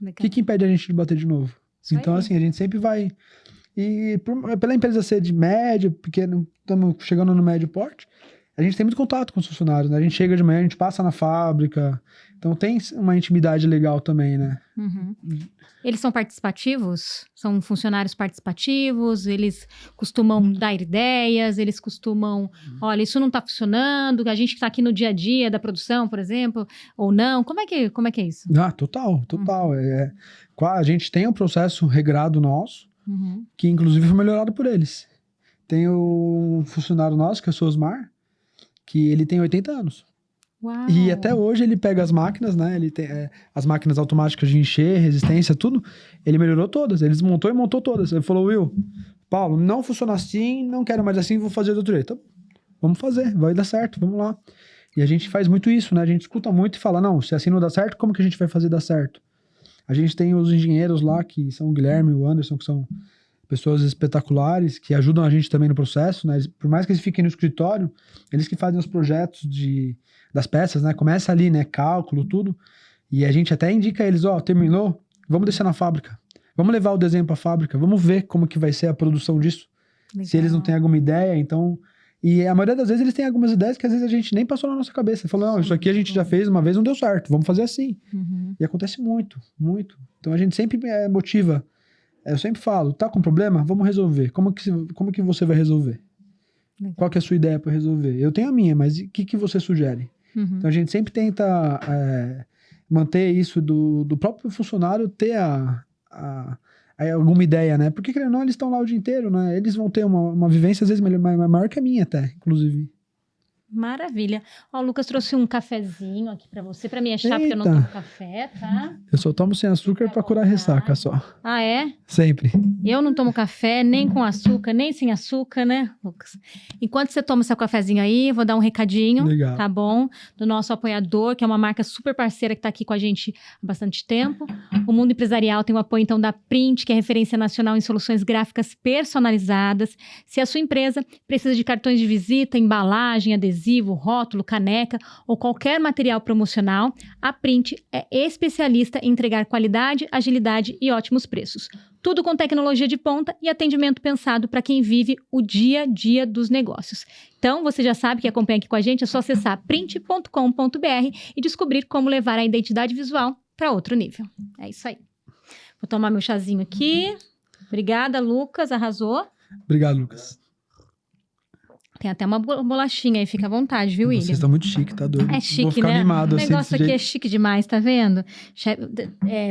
Legal. O que impede a gente de bater de novo? Isso então, aí. assim, a gente sempre vai... E pela empresa ser de médio, pequeno, estamos chegando no médio porte, a gente tem muito contato com os funcionários, né? A gente chega de manhã, a gente passa na fábrica. Então, tem uma intimidade legal também, né? Eles são participativos? São funcionários participativos? Eles costumam dar ideias? Eles costumam... Olha, isso não está funcionando. A gente que está aqui no dia a dia da produção, por exemplo, ou não. Como é que é isso? Total. A gente tem um processo regrado nosso, que inclusive foi melhorado por eles. Tem um funcionário nosso, que é o Osmar, que ele tem 80 anos. Uau. E até hoje ele pega as máquinas, né? Ele tem as máquinas automáticas de encher, resistência, tudo. Ele melhorou todas. Ele desmontou e montou todas. Ele falou, Will, Paulo, não funciona assim, não quero mais assim, vou fazer do outro jeito. Então, vamos fazer, vai dar certo, vamos lá. E a gente faz muito isso, né? A gente escuta muito e fala, não, se assim não dá certo, como que a gente vai fazer dar certo? A gente tem os engenheiros lá, que são o Guilherme e o Anderson, que são pessoas espetaculares, que ajudam a gente também no processo, né? Por mais que eles fiquem no escritório, eles que fazem os projetos das peças, né? Começa ali, né? Cálculo, tudo. E a gente até indica eles, terminou? Vamos descer na fábrica. Vamos levar o desenho para a fábrica. Vamos ver como que vai ser a produção disso. Legal. Se eles não têm alguma ideia, então... E a maioria das vezes eles têm algumas ideias que às vezes a gente nem passou na nossa cabeça. Falou, não, isso aqui a gente já fez uma vez, não deu certo. Vamos fazer assim. E acontece muito, muito. Então a gente sempre motiva. Eu sempre falo, tá com problema? Vamos resolver. Como que você vai resolver? Legal. Qual que é a sua ideia para resolver? Eu tenho a minha, mas o que você sugere? Então a gente sempre tenta manter isso do próprio funcionário ter alguma ideia, né? Porque querendo ou não, eles estão lá o dia inteiro, né? Eles vão ter uma vivência às vezes maior que a minha até, inclusive. Maravilha. Ó, o Lucas trouxe um cafezinho aqui pra você, pra me achar, porque eu não tomo café, tá? Eu só tomo sem açúcar pra curar ressaca só. Ah, é? Sempre. Eu não tomo café, nem com açúcar, nem sem açúcar, né, Lucas? Enquanto você toma seu cafezinho aí, eu vou dar um recadinho, Legal. Tá bom? Do nosso apoiador, que é uma marca super parceira que tá aqui com a gente há bastante tempo. O mundo empresarial tem o apoio, então, da Print, que é referência nacional em soluções gráficas personalizadas. Se a sua empresa precisa de cartões de visita, embalagem, adesivo, rótulo, caneca ou qualquer material promocional, a Print é especialista em entregar qualidade, agilidade e ótimos preços. Tudo com tecnologia de ponta e atendimento pensado para quem vive o dia a dia dos negócios. Então, você já sabe que acompanha aqui com a gente, é só acessar print.com.br e descobrir como levar a identidade visual para outro nível. É isso aí. Vou tomar meu chazinho aqui. Obrigada, Lucas, arrasou. Obrigado, Lucas. Tem até uma bolachinha aí, fica à vontade, viu, William? Vocês estão muito chique, tá doido? É chique, Vou ficar né? mimado O assim, negócio aqui jeito. é chique demais, tá vendo?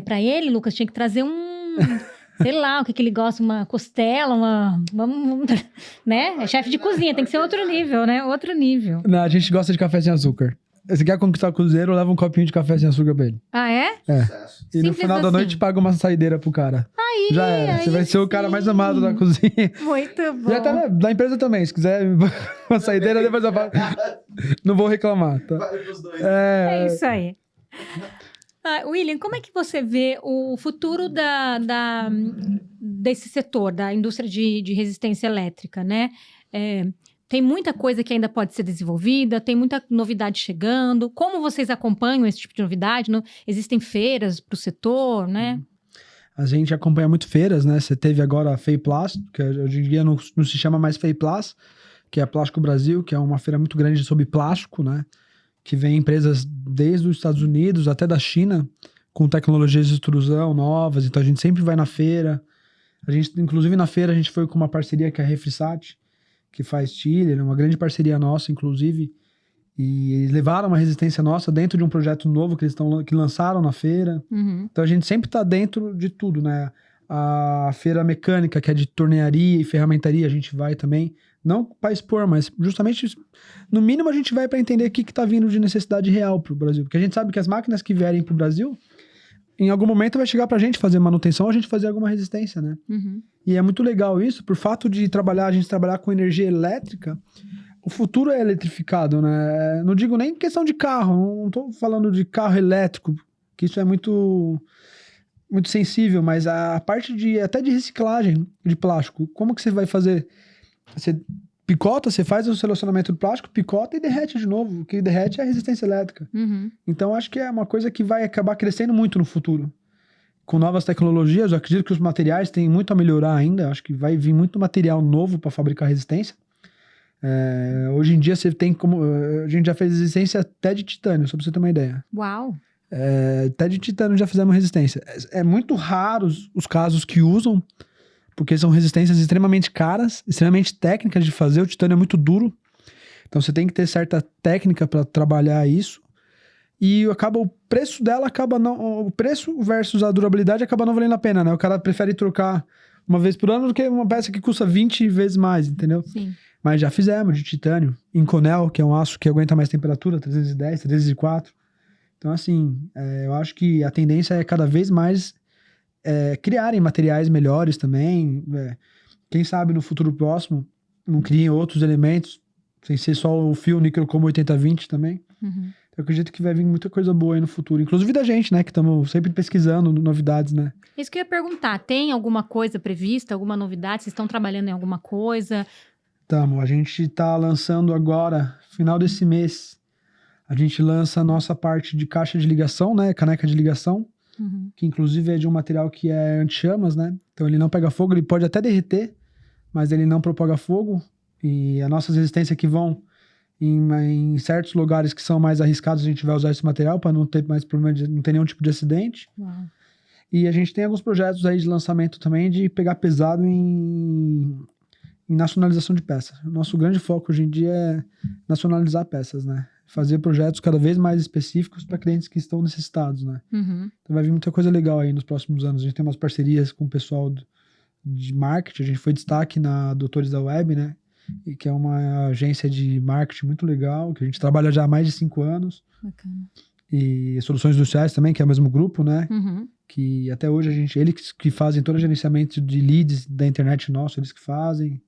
Pra ele, Lucas, tinha que trazer sei lá, o que ele gosta, uma costela, vamos, né? É chefe de cozinha, tem que ser outro nível, né? Outro nível. Não, a gente gosta de café sem açúcar. Se quer conquistar o cruzeiro, leva um copinho de café sem açúcar pra ele. Ah, é? É. Sucesso. E no Simples final da assim. noite paga uma saideira pro cara. Já era. Você vai ser o cara mais amado da cozinha. Muito bom. E até da empresa também, se quiser uma saideira, depois eu falo. Não vou reclamar, tá? Vale pros dois. É isso aí. William, como é que você vê o futuro desse setor, da indústria de resistência elétrica, né? Tem muita coisa que ainda pode ser desenvolvida, tem muita novidade chegando. Como vocês acompanham esse tipo de novidade? Existem feiras para o setor, né? A gente acompanha muito feiras, né? Você teve agora a FEIPLAS, que hoje em dia não se chama mais FEIPLAS, que é a Plástico Brasil, que é uma feira muito grande sobre plástico, né? Que vem empresas desde os Estados Unidos até da China, com tecnologias de extrusão novas. Então a gente sempre vai na feira. Inclusive na feira a gente foi com uma parceria que é a Refrisat, que faz chiller, uma grande parceria nossa, inclusive. E eles levaram uma resistência nossa dentro de um projeto novo que lançaram na feira. Uhum. Então a gente sempre está dentro de tudo, né? A feira mecânica, que é de tornearia e ferramentaria, a gente vai também. Não para expor, mas justamente, no mínimo, a gente vai para entender o que está vindo de necessidade real para o Brasil. Porque a gente sabe que as máquinas que vierem para o Brasil, em algum momento vai chegar pra gente fazer manutenção, a gente fazer alguma resistência, né? Uhum. E é muito legal isso, por fato de a gente trabalhar com energia elétrica, o futuro é eletrificado, né? Não digo nem questão de carro, não tô falando de carro elétrico, que isso é muito sensível, mas a parte até de reciclagem de plástico, como que você vai fazer? Você picota, você faz o selecionamento do plástico, picota e derrete de novo. O que derrete é a resistência elétrica. Uhum. Então, acho que é uma coisa que vai acabar crescendo muito no futuro. Com novas tecnologias, eu acredito que os materiais têm muito a melhorar ainda. Acho que vai vir muito material novo para fabricar resistência. Hoje em dia, a gente já fez resistência até de titânio, só para você ter uma ideia. Uau! Até de titânio já fizemos resistência. É muito raros os casos que usam, porque são resistências extremamente caras, extremamente técnicas de fazer. O titânio é muito duro, então você tem que ter certa técnica para trabalhar isso. E o preço dela o preço versus a durabilidade acaba não valendo a pena, né? O cara prefere trocar uma vez por ano do que uma peça que custa 20 vezes mais, entendeu? Sim. Mas já fizemos de titânio, Inconel, que é um aço que aguenta mais temperatura, 310, 304. Então, assim, eu acho que a tendência é cada vez mais criarem materiais melhores também. Quem sabe no futuro próximo não criem outros elementos, sem ser só o fio níquel como 8020 também. Uhum. Eu acredito que vai vir muita coisa boa aí no futuro. Inclusive da gente, né? Que estamos sempre pesquisando novidades, né? Isso que eu ia perguntar. Tem alguma coisa prevista, alguma novidade? Vocês estão trabalhando em alguma coisa? A gente está lançando agora, final desse mês, a gente lança a nossa parte de caixa de ligação, né? Caneca de ligação. Uhum. Que inclusive é de um material que é anti-chamas, né? Então ele não pega fogo, ele pode até derreter, mas ele não propaga fogo. E as nossas resistências que vão em certos lugares que são mais arriscados, a gente vai usar esse material para não ter mais problema, não ter nenhum tipo de acidente. Uau. E a gente tem alguns projetos aí de lançamento também de pegar pesado em nacionalização de peças. O nosso grande foco hoje em dia é nacionalizar peças, né? Fazer projetos cada vez mais específicos para clientes que estão necessitados, né? Uhum. Então vai vir muita coisa legal aí nos próximos anos. A gente tem umas parcerias com o pessoal de marketing. A gente foi destaque na Doutores da Web, né? E que é uma agência de marketing muito legal, que a gente trabalha já há mais de 5 anos. Bacana. E Soluções Industriais também, que é o mesmo grupo, né? Uhum. Que até hoje eles que fazem todo o gerenciamento de leads da internet nosso, eles que fazem.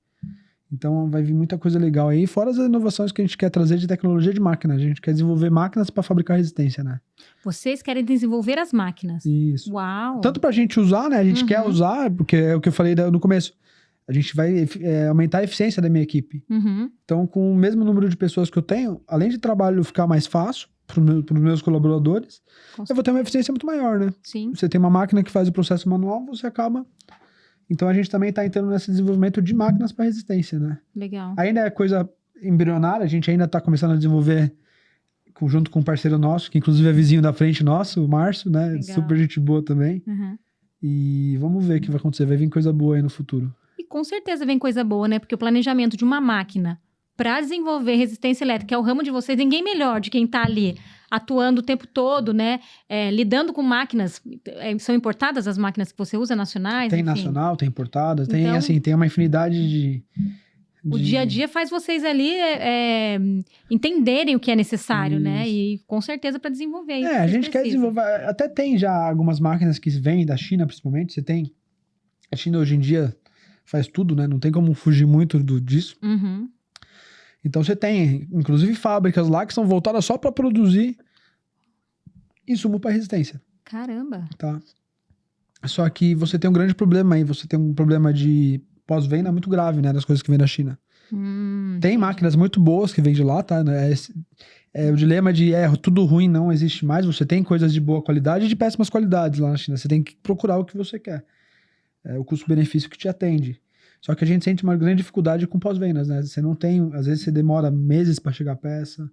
Então vai vir muita coisa legal aí, fora as inovações que a gente quer trazer de tecnologia de máquina. A gente quer desenvolver máquinas para fabricar resistência, né? Vocês querem desenvolver as máquinas? Isso. Uau! Tanto pra gente usar, né? A gente quer usar, porque é o que eu falei no começo. A gente vai aumentar a eficiência da minha equipe. Uhum. Então, com o mesmo número de pessoas que eu tenho, além de trabalho ficar mais fácil para os meus colaboradores, eu vou ter uma eficiência muito maior, né? Sim. Você tem uma máquina que faz o processo manual, você acaba... Então, a gente também está entrando nesse desenvolvimento de máquinas para resistência, né? Legal. Ainda é coisa embrionária, a gente ainda está começando a desenvolver junto com um parceiro nosso, que inclusive é vizinho da frente nosso, o Márcio, né? Legal. Super gente boa também. Uhum. E vamos ver o que vai acontecer. Vai vir coisa boa aí no futuro. E com certeza vem coisa boa, né? Porque o planejamento de uma máquina para desenvolver resistência elétrica, é o ramo de vocês, ninguém melhor de quem está ali atuando o tempo todo, né? Lidando com máquinas. São importadas as máquinas que você usa, nacionais? Tem enfim. Nacional, tem importadas, tem Então, assim, tem uma infinidade de... O dia a dia faz vocês ali entenderem o que é necessário, né? E com certeza para desenvolver. Isso a gente quer desenvolver. Até tem já algumas máquinas que vêm da China, principalmente. Você tem. A China hoje em dia faz tudo, né? Não tem como fugir muito disso. Uhum. Então você tem, inclusive, fábricas lá que são voltadas só para produzir insumo para resistência. Caramba! Tá? Só que você tem um grande problema aí. Você tem um problema de pós-venda muito grave, né? Das coisas que vêm da China. Tem máquinas muito boas que vêm de lá, tá? O dilema de tudo ruim não existe mais. Você tem coisas de boa qualidade e de péssimas qualidades lá na China. Você tem que procurar o que você quer. O custo-benefício que te atende. Só que a gente sente uma grande dificuldade com pós-vendas, né? Você não tem... Às vezes você demora meses para chegar a peça.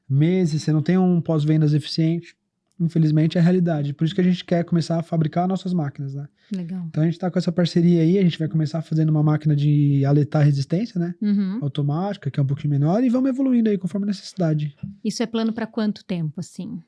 Meses, você não tem um pós-vendas eficiente. Infelizmente é a realidade. Por isso que a gente quer começar a fabricar nossas máquinas, né? Legal. Então a gente tá com essa parceria aí, a gente vai começar fazendo uma máquina de aletar resistência, né? Uhum. Automática, que é um pouquinho menor, e vamos evoluindo aí conforme a necessidade. Isso é plano para quanto tempo, assim?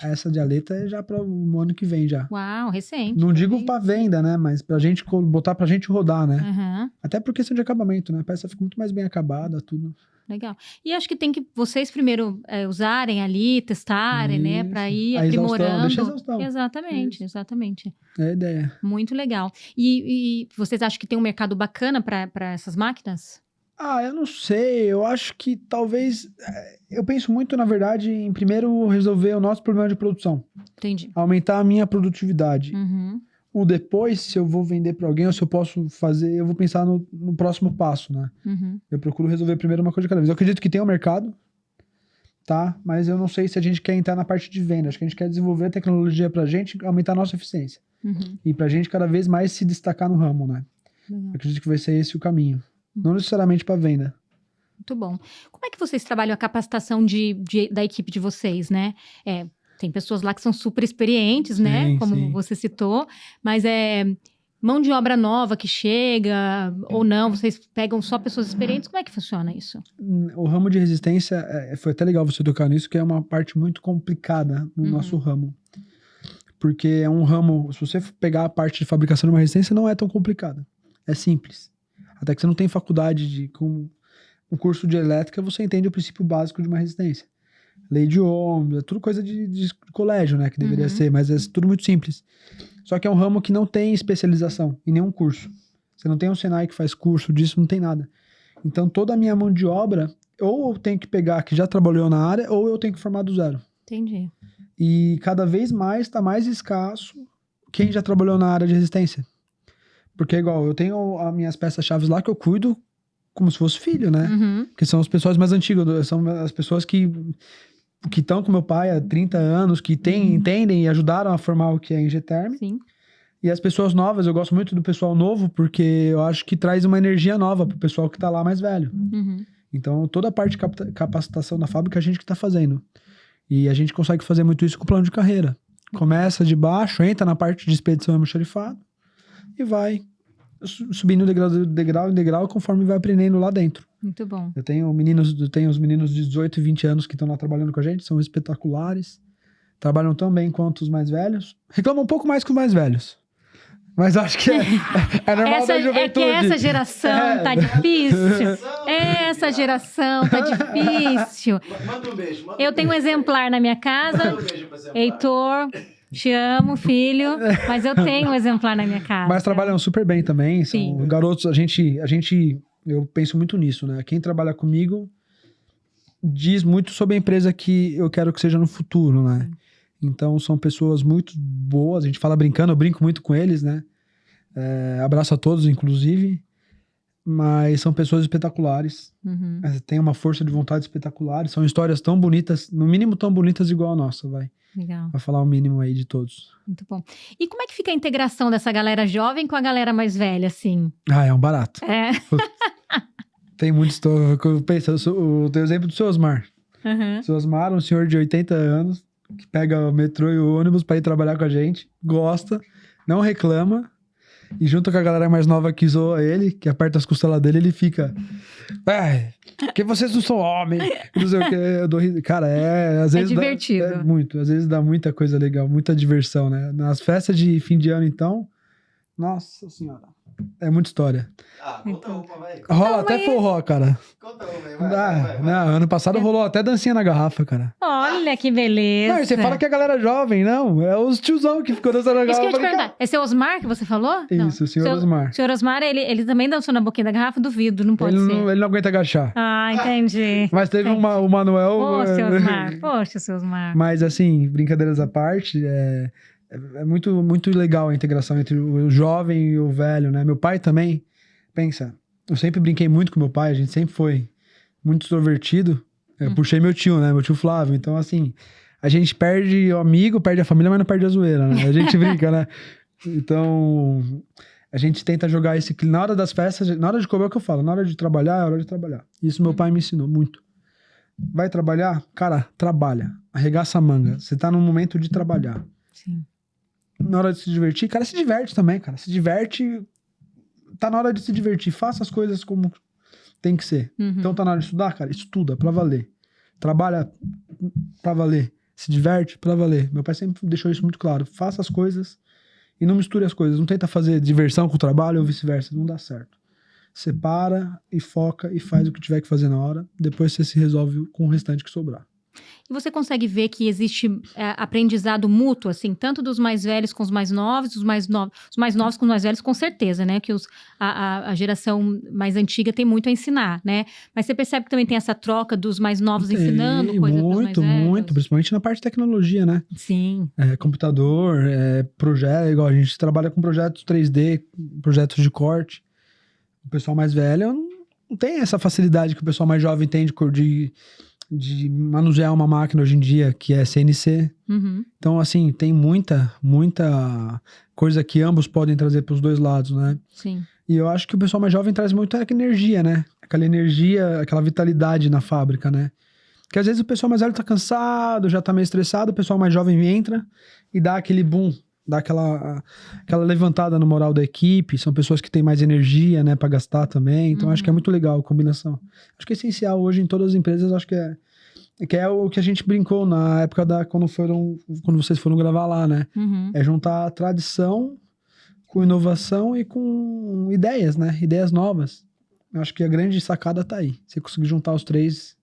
Essa de aleta é já para o ano que vem já. Uau, recente. Não digo para venda, né? Mas pra gente botar pra gente rodar, né? Uhum. Aham. Até por questão de acabamento, né? A peça fica muito mais bem acabada, tudo. Legal. E acho que tem que vocês primeiro usarem ali, testarem, né? Para Isso. ir A exaustão, aprimorando. deixa a exaustão. Exatamente, Isso. exatamente. É a ideia. Muito legal. E vocês acham que tem um mercado bacana para essas máquinas? Eu não sei. Eu acho que talvez... Eu penso muito, na verdade, em primeiro resolver o nosso problema de produção. Entendi. Aumentar a minha produtividade. Uhum. O depois, se eu vou vender para alguém ou se eu posso fazer, eu vou pensar no próximo passo, né? Uhum. Eu procuro resolver primeiro uma coisa de cada vez. Eu acredito que tem um mercado, tá? Mas eu não sei se a gente quer entrar na parte de venda. Acho que a gente quer desenvolver a tecnologia pra gente aumentar a nossa eficiência. Uhum. E pra gente cada vez mais se destacar no ramo, né? Legal. Eu acredito que vai ser esse o caminho. Não necessariamente para venda. Muito bom. Como é que vocês trabalham a capacitação da equipe de vocês, né? Tem pessoas lá que são super experientes, né? Sim, Como sim. você citou. Mas mão de obra nova que chega ou não? Vocês pegam só pessoas experientes? Como é que funciona isso? O ramo de resistência, foi até legal você tocar nisso, que é uma parte muito complicada no nosso ramo. Porque é um ramo, se você pegar a parte de fabricação de uma resistência, não é tão complicada. É simples. Até que você não tem faculdade com um curso de elétrica, você entende o princípio básico de uma resistência. Lei de Ohm, é tudo coisa de colégio, né? Que deveria ser, mas é tudo muito simples. Só que é um ramo que não tem especialização em nenhum curso. Você não tem um Senai que faz curso disso, não tem nada. Então, toda a minha mão de obra, ou eu tenho que pegar que já trabalhou na área, ou eu tenho que formar do zero. Entendi. E cada vez mais está mais escasso quem já trabalhou na área de resistência. Porque, igual, eu tenho as minhas peças-chave lá que eu cuido como se fosse filho, né? Uhum. Porque são as pessoas mais antigas, são as pessoas que estão com meu pai há 30 anos, que entendem e ajudaram a formar o que é Engeterm. Sim. E as pessoas novas, eu gosto muito do pessoal novo, porque eu acho que traz uma energia nova pro pessoal que tá lá mais velho. Uhum. Então, toda a parte de capacitação da fábrica, a gente que tá fazendo. E a gente consegue fazer muito isso com o plano de carreira. Começa de baixo, entra na parte de expedição e almoxarifado e vai subindo degrau em degrau conforme vai aprendendo lá dentro. Muito bom. Eu tenho os meninos de 18 e 20 anos que estão lá trabalhando com a gente, são espetaculares. Trabalham tão bem quanto os mais velhos. Reclamam um pouco mais que os mais velhos. Mas acho que é normal da juventude. É que essa geração tá difícil. Essa geração tá difícil. Manda um beijo. Eu tenho um exemplar na minha casa. Manda um beijo pro exemplar. Heitor, te amo, filho. Mas eu tenho um exemplar na minha casa. Mas trabalham super bem também. São Sim. garotos, eu penso muito nisso, né? Quem trabalha comigo diz muito sobre a empresa que eu quero que seja no futuro, né? Então, são pessoas muito boas. A gente fala brincando, eu brinco muito com eles, né? Abraço a todos, inclusive. Mas são pessoas espetaculares. Uhum. Têm uma força de vontade espetacular. São histórias tão bonitas, no mínimo tão bonitas igual a nossa, vai. Legal. Vai falar o mínimo aí de todos. Muito bom. E como é que fica a integração dessa galera jovem com a galera mais velha, assim? É um barato. Tem muita história. Pensa, o teu exemplo do seu Osmar. Uhum. O seu Osmar, um senhor de 80 anos, que pega o metrô e o ônibus pra ir trabalhar com a gente, gosta, não reclama, e junto com a galera mais nova que zoa ele, que aperta as costelas dele, ele fica... porque vocês não são homens, não sei o que, eu dou risada. Cara, às vezes divertido. muito, às vezes dá muita coisa legal, muita diversão, né? Nas festas de fim de ano, então, nossa senhora, é muita história. Conta uma, vai. Rola até forró, cara. Conta uma aí, vai. Não, ano passado rolou até dancinha na garrafa, cara. Olha que beleza. Não, e você fala que a galera jovem, não. É os tiozão que ficou dançando na Isso garrafa. que eu ia te perguntar. É seu Osmar que você falou? Não. Isso, o senhor Osmar. O senhor Osmar, ele também dançou na boquinha da garrafa? Duvido, não pode ser. Ele não aguenta agachar. Entendi. Mas teve o Manuel... Poxa, seu Osmar. Mas assim, brincadeiras à parte, é muito, muito legal a integração entre o jovem e o velho, né? Meu pai também, pensa, eu sempre brinquei muito com meu pai, a gente sempre foi muito extrovertido. Eu puxei meu tio, né? Meu tio Flávio. Então, assim, a gente perde o amigo, perde a família, mas não perde a zoeira, né? A gente brinca, né? Então, a gente tenta jogar esse clima. Na hora das festas, na hora de comer é o que eu falo, na hora de trabalhar, é hora de trabalhar. Isso meu pai me ensinou muito. Vai trabalhar? Cara, trabalha. Arregaça a manga. Você tá num momento de trabalhar. Sim. Na hora de se divertir, cara, se diverte também, cara. Se diverte. Tá na hora de se divertir. Faça as coisas como tem que ser. Uhum. Então tá na hora de estudar, cara? Estuda pra valer. Trabalha pra valer. Se diverte pra valer. Meu pai sempre deixou isso muito claro. Faça as coisas e não misture as coisas. Não tenta fazer diversão com o trabalho ou vice-versa. Não dá certo. separa e foca e faz o que tiver que fazer na hora. Depois você se resolve com o restante que sobrar. E você consegue ver que existe aprendizado mútuo, assim, tanto dos mais velhos com os mais novos, os mais novos com os mais velhos, com certeza, né? Que a geração mais antiga tem muito a ensinar, né? Mas você percebe que também tem essa troca dos mais novos ensinando coisas dos mais velhos? Muito, principalmente na parte de tecnologia, né? Sim. Computador, projeto, igual a gente trabalha com projetos 3D, projetos de corte. O pessoal mais velho não tem essa facilidade que o pessoal mais jovem tem de manusear uma máquina hoje em dia, que é CNC. Uhum. Então, assim, tem muita coisa que ambos podem trazer para os dois lados, né? Sim. E eu acho que o pessoal mais jovem traz muito energia, né? Aquela energia, aquela vitalidade na fábrica, né? Porque às vezes o pessoal mais velho tá cansado, já tá meio estressado, o pessoal mais jovem entra e dá aquele boom, dá aquela levantada no moral da equipe. São pessoas que têm mais energia, né, para gastar também. Então, acho que é muito legal a combinação. Acho que é essencial hoje em todas as empresas, acho que é o que a gente brincou na época quando vocês foram gravar lá, né? Uhum. É juntar a tradição com inovação e com ideias, né? Ideias novas. Eu acho que a grande sacada tá aí. Você conseguir juntar os três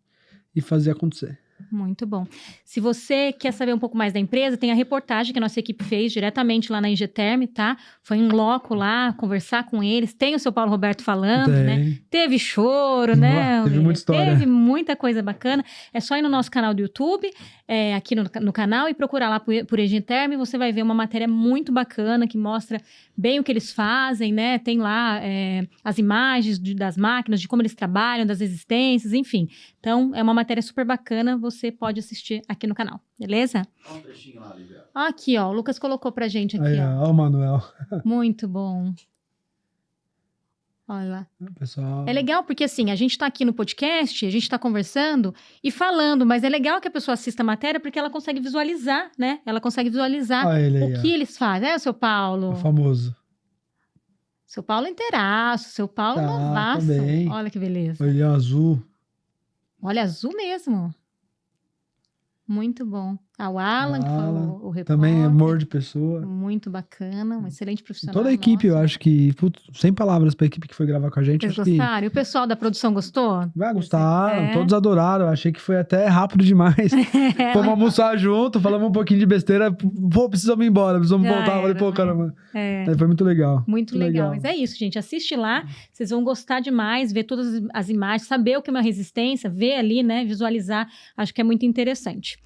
e fazer acontecer. Muito bom. Se você quer saber um pouco mais da empresa, tem a reportagem que a nossa equipe fez diretamente lá na Engeterm, tá? Foi em loco lá, conversar com eles. Tem o seu Paulo Roberto falando, né? Teve choro, né? Teve muita história. Teve muita coisa bacana. É só ir no nosso canal do YouTube, aqui no canal, e procurar lá por Engeterm. Você vai ver uma matéria muito bacana que mostra bem o que eles fazem, né? Tem lá as imagens das máquinas, de como eles trabalham, das existências, enfim. Então, é uma matéria super bacana, você pode assistir aqui no canal, beleza? Olha um trechinho lá, Lívia. Aqui, ó, o Lucas colocou pra gente aqui, Aí, ó. ó o Manuel. Muito bom. Olha lá. Pessoal. É legal porque, assim, a gente tá aqui no podcast, a gente tá conversando e falando, mas é legal que a pessoa assista a matéria porque ela consegue visualizar, né? Ela consegue visualizar o que eles fazem. O seu Paulo. O famoso. Seu Paulo inteiraço, seu Paulo novaço. Também. Olha que beleza. Olhão azul. Olha, azul mesmo. Muito bom. O Alan, que falou o repórter. Também amor de pessoa. Muito bacana, um excelente profissional. Toda a equipe, eu acho que... sem palavras pra equipe que foi gravar com a gente. Vocês gostaram? E o pessoal da produção gostou? Gostaram, todos adoraram. Eu achei que foi até rápido demais. Fomos almoçar junto, falamos um pouquinho de besteira. Pô, precisamos ir embora, precisamos voltar. Falei, pô, caramba. Foi muito legal. Muito legal. Mas é isso, gente. Assiste lá, vocês vão gostar demais, ver todas as imagens, saber o que é uma resistência, ver ali, né, visualizar. Acho que é muito interessante.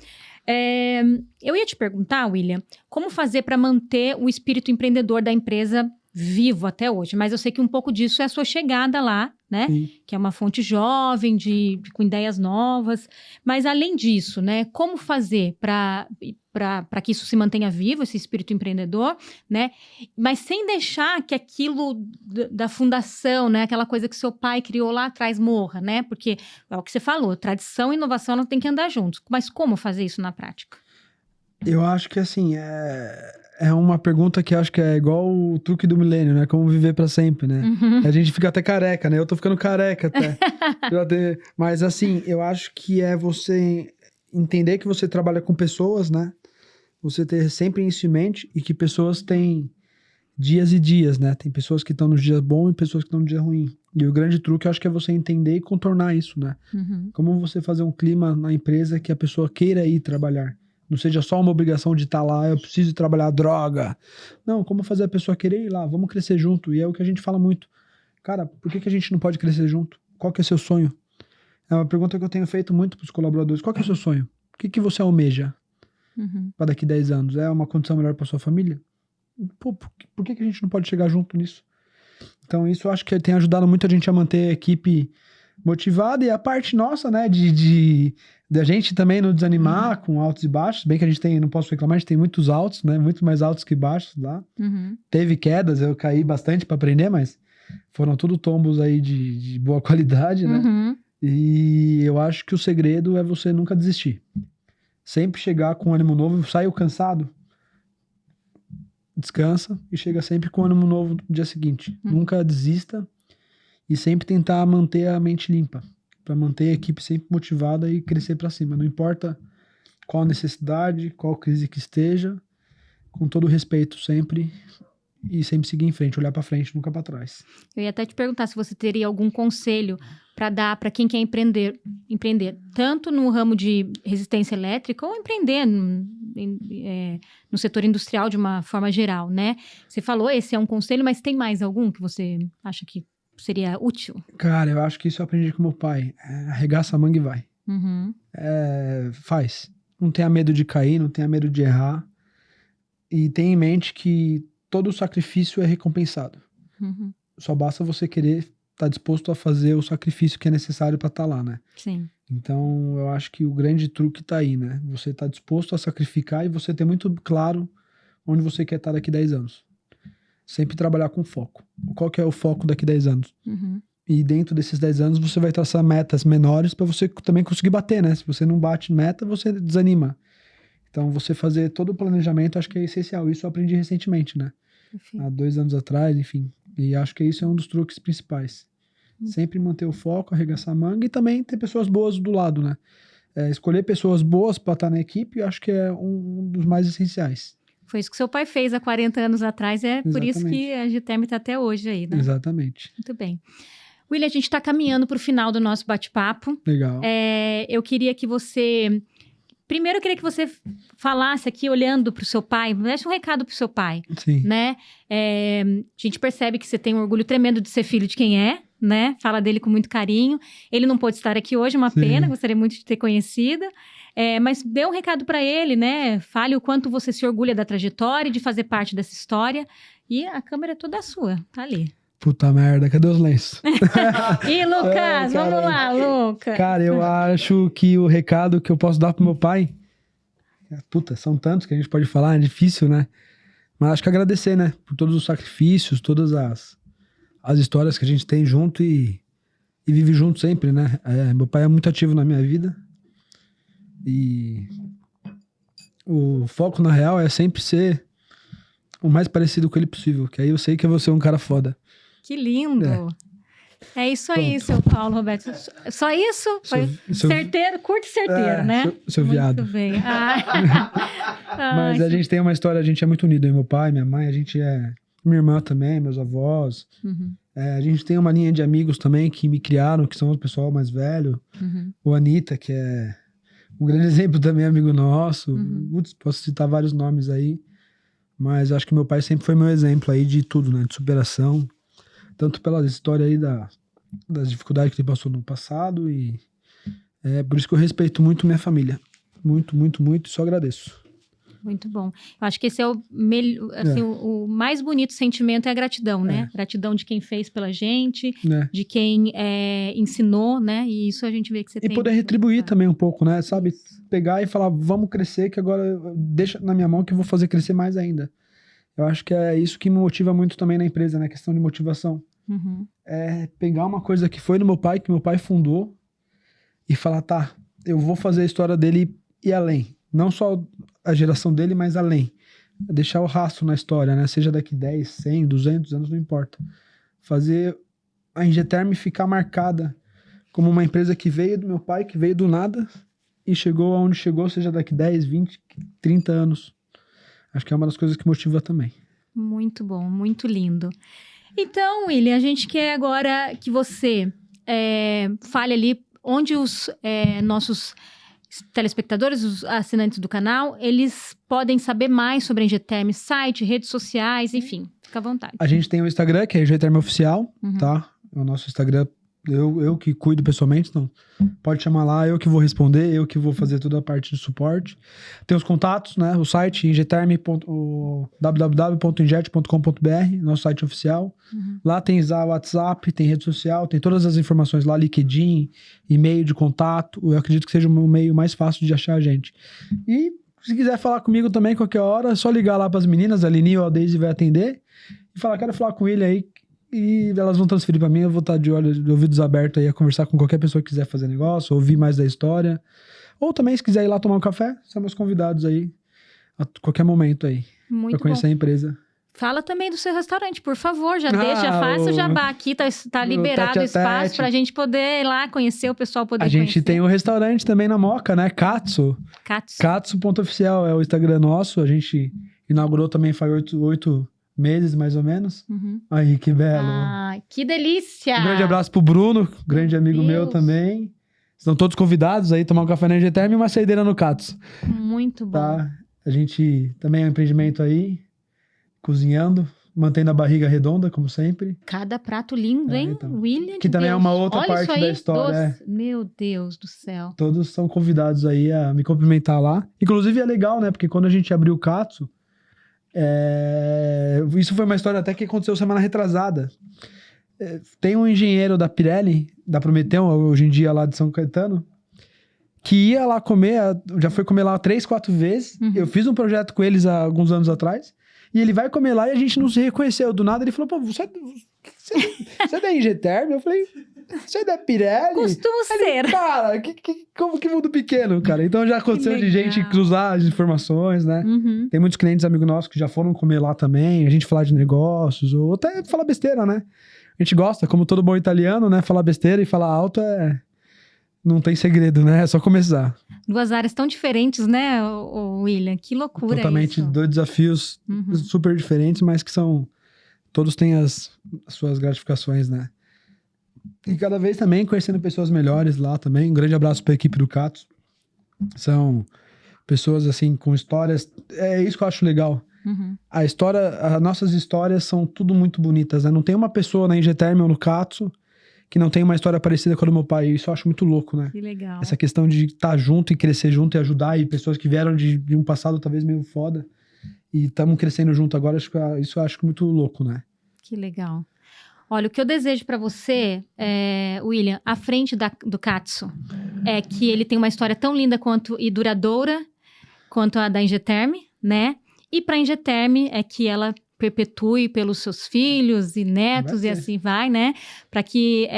Eu ia te perguntar, William, como fazer para manter o espírito empreendedor da empresa vivo até hoje? Mas eu sei que um pouco disso é a sua chegada lá, né? Sim. Que é uma fonte jovem, com ideias novas. Mas além disso, né? Como fazer para que isso se mantenha vivo, esse espírito empreendedor, né? Mas sem deixar que aquilo da fundação, né? Aquela coisa que seu pai criou lá atrás morra, né? Porque é o que você falou, tradição e inovação não tem que andar juntos. Mas como fazer isso na prática? Eu acho que, assim, é uma pergunta que acho que é igual o truque do milênio, né? Como viver pra sempre, né? A gente fica até careca, né? Eu tô ficando careca até. Mas, assim, eu acho que é você entender que você trabalha com pessoas, né? Você ter sempre isso em mente e que pessoas têm dias e dias, né? Tem pessoas que estão nos dias bons e pessoas que estão no dia ruim. E o grande truque, eu acho que é você entender e contornar isso, né? Como você fazer um clima na empresa que a pessoa queira ir trabalhar. Não seja só uma obrigação de estar lá, eu preciso trabalhar droga. Não, como fazer a pessoa querer ir lá, vamos crescer junto. E é o que a gente fala muito. Cara, por que a gente não pode crescer junto? Qual que é o seu sonho? É uma pergunta que eu tenho feito muito para os colaboradores. Qual que é o seu sonho? O que você almeja para daqui 10 anos? É uma condição melhor para sua família? Pô, por que a gente não pode chegar junto nisso? Então isso eu acho que tem ajudado muito a gente a manter a equipe motivada e a parte nossa, né, da gente também não desanimar com altos e baixos, bem que a gente tem, não posso reclamar, a gente tem muitos altos, né, muito mais altos que baixos lá. Teve quedas, eu caí bastante para aprender, mas foram tudo tombos aí de boa qualidade, né, e eu acho que o segredo é você nunca desistir, sempre chegar com ânimo novo, saiu cansado, descansa e chega sempre com ânimo novo no dia seguinte, nunca desista. E sempre tentar manter a mente limpa, para manter a equipe sempre motivada e crescer para cima. Não importa qual necessidade, qual crise que esteja, com todo respeito sempre e sempre seguir em frente, olhar pra frente, nunca pra trás. Eu ia até te perguntar se você teria algum conselho para dar para quem quer empreender, tanto no ramo de resistência elétrica ou empreender no setor industrial de uma forma geral, né? Você falou, esse é um conselho, mas tem mais algum que você acha que seria útil? Cara, eu acho que isso eu aprendi com meu pai. Arregaça a manga e vai. Uhum. Faz. Não tenha medo de cair, não tenha medo de errar. E tenha em mente que todo sacrifício é recompensado. Uhum. Só basta você querer estar disposto a fazer o sacrifício que é necessário para estar lá, né? Sim. Então, eu acho que o grande truque tá aí, né? Você tá disposto a sacrificar e você ter muito claro onde você quer estar daqui 10 anos. Sempre trabalhar com foco. Qual que é o foco daqui 10 anos? Uhum. E dentro desses 10 anos, você vai traçar metas menores para você também conseguir bater, né? Se você não bate meta, você desanima. Então, você fazer todo o planejamento, acho que é essencial. Isso eu aprendi recentemente, né? Perfeito. Há 2 anos atrás, enfim. E acho que isso é um dos truques principais. Sempre manter o foco, arregaçar a manga e também ter pessoas boas do lado, né? Escolher pessoas boas para estar na equipe, eu acho que é um dos mais essenciais. Foi isso que seu pai fez há 40 anos atrás, por isso Exatamente. que a Giterm está até hoje aí, né? Exatamente. Muito bem. William, a gente está caminhando para o final do nosso bate-papo. Legal. Eu queria que você... Primeiro, eu queria que você falasse aqui, olhando para o seu pai, desse um recado para o seu pai, Sim. né? A gente percebe que você tem um orgulho tremendo de ser filho de quem é, né? Fala dele com muito carinho. Ele não pôde estar aqui hoje, uma Sim. pena, gostaria muito de ter conhecido. Mas dê um recado para ele, né? Fale o quanto você se orgulha da trajetória e de fazer parte dessa história. E a câmera é toda sua, tá ali. Puta merda, cadê os lenços? E Lucas, vamos lá, Lucas. Cara, eu acho que o recado que eu posso dar pro meu pai... Puta, são tantos que a gente pode falar, é difícil, né? Mas acho que agradecer, né? Por todos os sacrifícios, todas as histórias que a gente tem junto e vive junto sempre, né? Meu pai é muito ativo na minha vida. E o foco, na real, é sempre ser o mais parecido com ele possível. Que aí eu sei que eu vou ser um cara foda. Que lindo. É isso aí, seu Paulo Roberto. Só isso? Foi certeiro, curto e certeiro, né? Seu viado. Muito bem. Mas a gente tem uma história, a gente é muito unido. Meu pai, minha mãe, a gente é... Minha irmã também, meus avós. Uhum. A gente tem uma linha de amigos também que me criaram, que são o pessoal mais velho. Uhum. O Anitta, que é um grande exemplo também, amigo nosso. Uhum. Posso citar vários nomes aí. Mas acho que meu pai sempre foi meu exemplo aí de tudo, né? De superação. Tanto pela história aí das dificuldades que ele passou no passado. E é por isso que eu respeito muito minha família. Muito, muito, muito. Só agradeço. Muito bom. Eu acho que esse é o mais bonito sentimento é a gratidão, né? Gratidão de quem fez pela gente, de quem ensinou, né? E isso a gente vê que você tem. E poder retribuir também um pouco, né? Sabe? Pegar e falar, vamos crescer, que agora deixa na minha mão que eu vou fazer crescer mais ainda. Eu acho que é isso que me motiva muito também na empresa, né? Questão de motivação. Uhum. É pegar uma coisa que foi do meu pai, que meu pai fundou, e falar, tá, eu vou fazer a história dele ir além. Não só a geração dele, mas além. Deixar o rastro na história, né? Seja daqui 10, 100, 200 anos, não importa. Fazer a Ingeterm ficar marcada como uma empresa que veio do meu pai, que veio do nada e chegou aonde chegou, seja daqui 10, 20, 30 anos. Acho que é uma das coisas que motiva também. Muito bom, muito lindo. Então, William, a gente quer agora que você fale ali onde os nossos telespectadores, os assinantes do canal, eles podem saber mais sobre a Ingeterm, site, redes sociais, enfim, fica à vontade. A gente tem o Instagram, que é Ingeterm Oficial, tá? É o nosso Instagram, eu que cuido pessoalmente, então pode chamar lá, eu que vou responder, eu que vou fazer toda a parte de suporte. Tem os contatos, né? O site www.injet.com.br, nosso site oficial. Lá tem WhatsApp, tem rede social, tem todas as informações lá, LinkedIn, e-mail de contato. Eu acredito que seja o meio mais fácil de achar a gente. E se quiser falar comigo também qualquer hora, é só ligar lá para as meninas, a Lini ou a Daisy vai atender e falar, quero falar com ele aí. E elas vão transferir para mim, eu vou estar de ouvidos abertos aí a conversar com qualquer pessoa que quiser fazer negócio, ouvir mais da história. Ou também, se quiser ir lá tomar um café, são meus convidados aí, a qualquer momento aí, para conhecer a empresa. Fala também do seu restaurante, por favor, já faça o jabá aqui, tá liberado o espaço pra gente poder ir lá conhecer, o pessoal poder conhecer. A gente tem um restaurante também na Moca, né? Katsu. Katsu.oficial é o Instagram nosso, a gente inaugurou também faz 8 meses, mais ou menos. Aí, que belo. Ah, que delícia! Um grande abraço pro Bruno, grande amigo meu Deus. também. Estão todos convidados aí, tomar um café na Engeterm e uma saideira no Katsu, Muito bom. tá? A gente também é um empreendimento aí, cozinhando, mantendo a barriga redonda, como sempre. Cada prato lindo, hein? Então. William Que de também é Deus. uma outra Olha parte isso aí, da história, doce. Meu Deus do céu. Todos são convidados aí a me cumprimentar lá. Inclusive é legal, né? Porque quando a gente abriu o Katsu, isso foi uma história até que aconteceu semana retrasada. Tem um engenheiro da Pirelli, da Prometeu, hoje em dia lá de São Caetano, que ia lá comer, já foi comer lá 3, 4 vezes. Eu fiz um projeto com eles há alguns anos atrás. E ele vai comer lá e a gente não se reconheceu. Do nada ele falou, pô, você é da Engeterm? Eu falei, você é da Pirelli? Costumo ser. Cara, como que mundo pequeno, cara? Então já aconteceu de gente cruzar as informações, né? Tem muitos clientes amigos nossos que já foram comer lá também, a gente falar de negócios, ou até falar besteira, né? A gente gosta, como todo bom italiano, né? Falar besteira e falar alto não tem segredo, né? É só começar. 2 áreas tão diferentes, né, o William? Que loucura Totalmente isso. 2 desafios super diferentes, mas que todos têm as suas gratificações, né? E cada vez também conhecendo pessoas melhores lá também. Um grande abraço para a equipe do Katsu. São pessoas, assim, com histórias... É isso que eu acho legal. As nossas histórias são tudo muito bonitas, né? Não tem uma pessoa na Engeterm ou no Katsu que não tem uma história parecida com a do meu pai. Isso eu acho muito louco, né? Que legal. Essa questão de estar junto e crescer junto e ajudar, e pessoas que vieram de um passado talvez meio foda e estamos crescendo junto agora, isso eu acho muito louco, né? Que legal. Olha, o que eu desejo para você, William, à frente do Katsu, é que ele tenha uma história tão linda e duradoura quanto a da Engeterm, né? E para a Engeterm é que ela perpetue pelos seus filhos e netos e assim vai, né? Para que...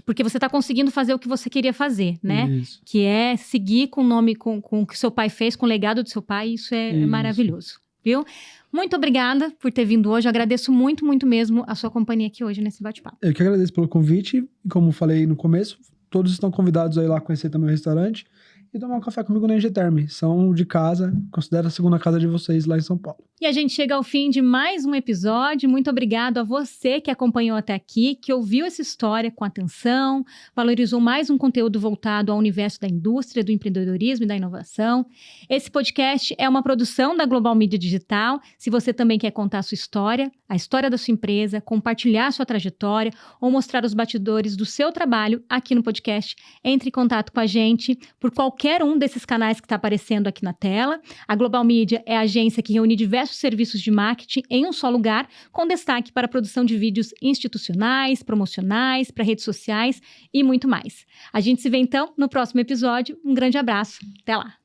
porque você está conseguindo fazer o que você queria fazer, né? Isso. Que é seguir com o nome, com o que seu pai fez, com o legado do seu pai. Isso é maravilhoso, viu? Muito obrigada por ter vindo hoje. Eu agradeço muito, muito mesmo a sua companhia aqui hoje nesse bate-papo. Eu que agradeço pelo convite. E como falei no começo, todos estão convidados a ir lá conhecer também o restaurante e tomar um café comigo na Engeterm. São de casa, considero a segunda casa de vocês lá em São Paulo. E a gente chega ao fim de mais um episódio. Muito obrigado a você que acompanhou até aqui, que ouviu essa história com atenção, valorizou mais um conteúdo voltado ao universo da indústria, do empreendedorismo e da inovação. Esse podcast é uma produção da Global Mídia Digital. Se você também quer contar a sua história, a história da sua empresa, compartilhar a sua trajetória ou mostrar os bastidores do seu trabalho aqui no podcast, entre em contato com a gente por qualquer um desses canais que está aparecendo aqui na tela. A Global Mídia é a agência que reúne diversos serviços de marketing em um só lugar, com destaque para a produção de vídeos institucionais, promocionais, para redes sociais e muito mais. A gente se vê então no próximo episódio. Um grande abraço. Até lá!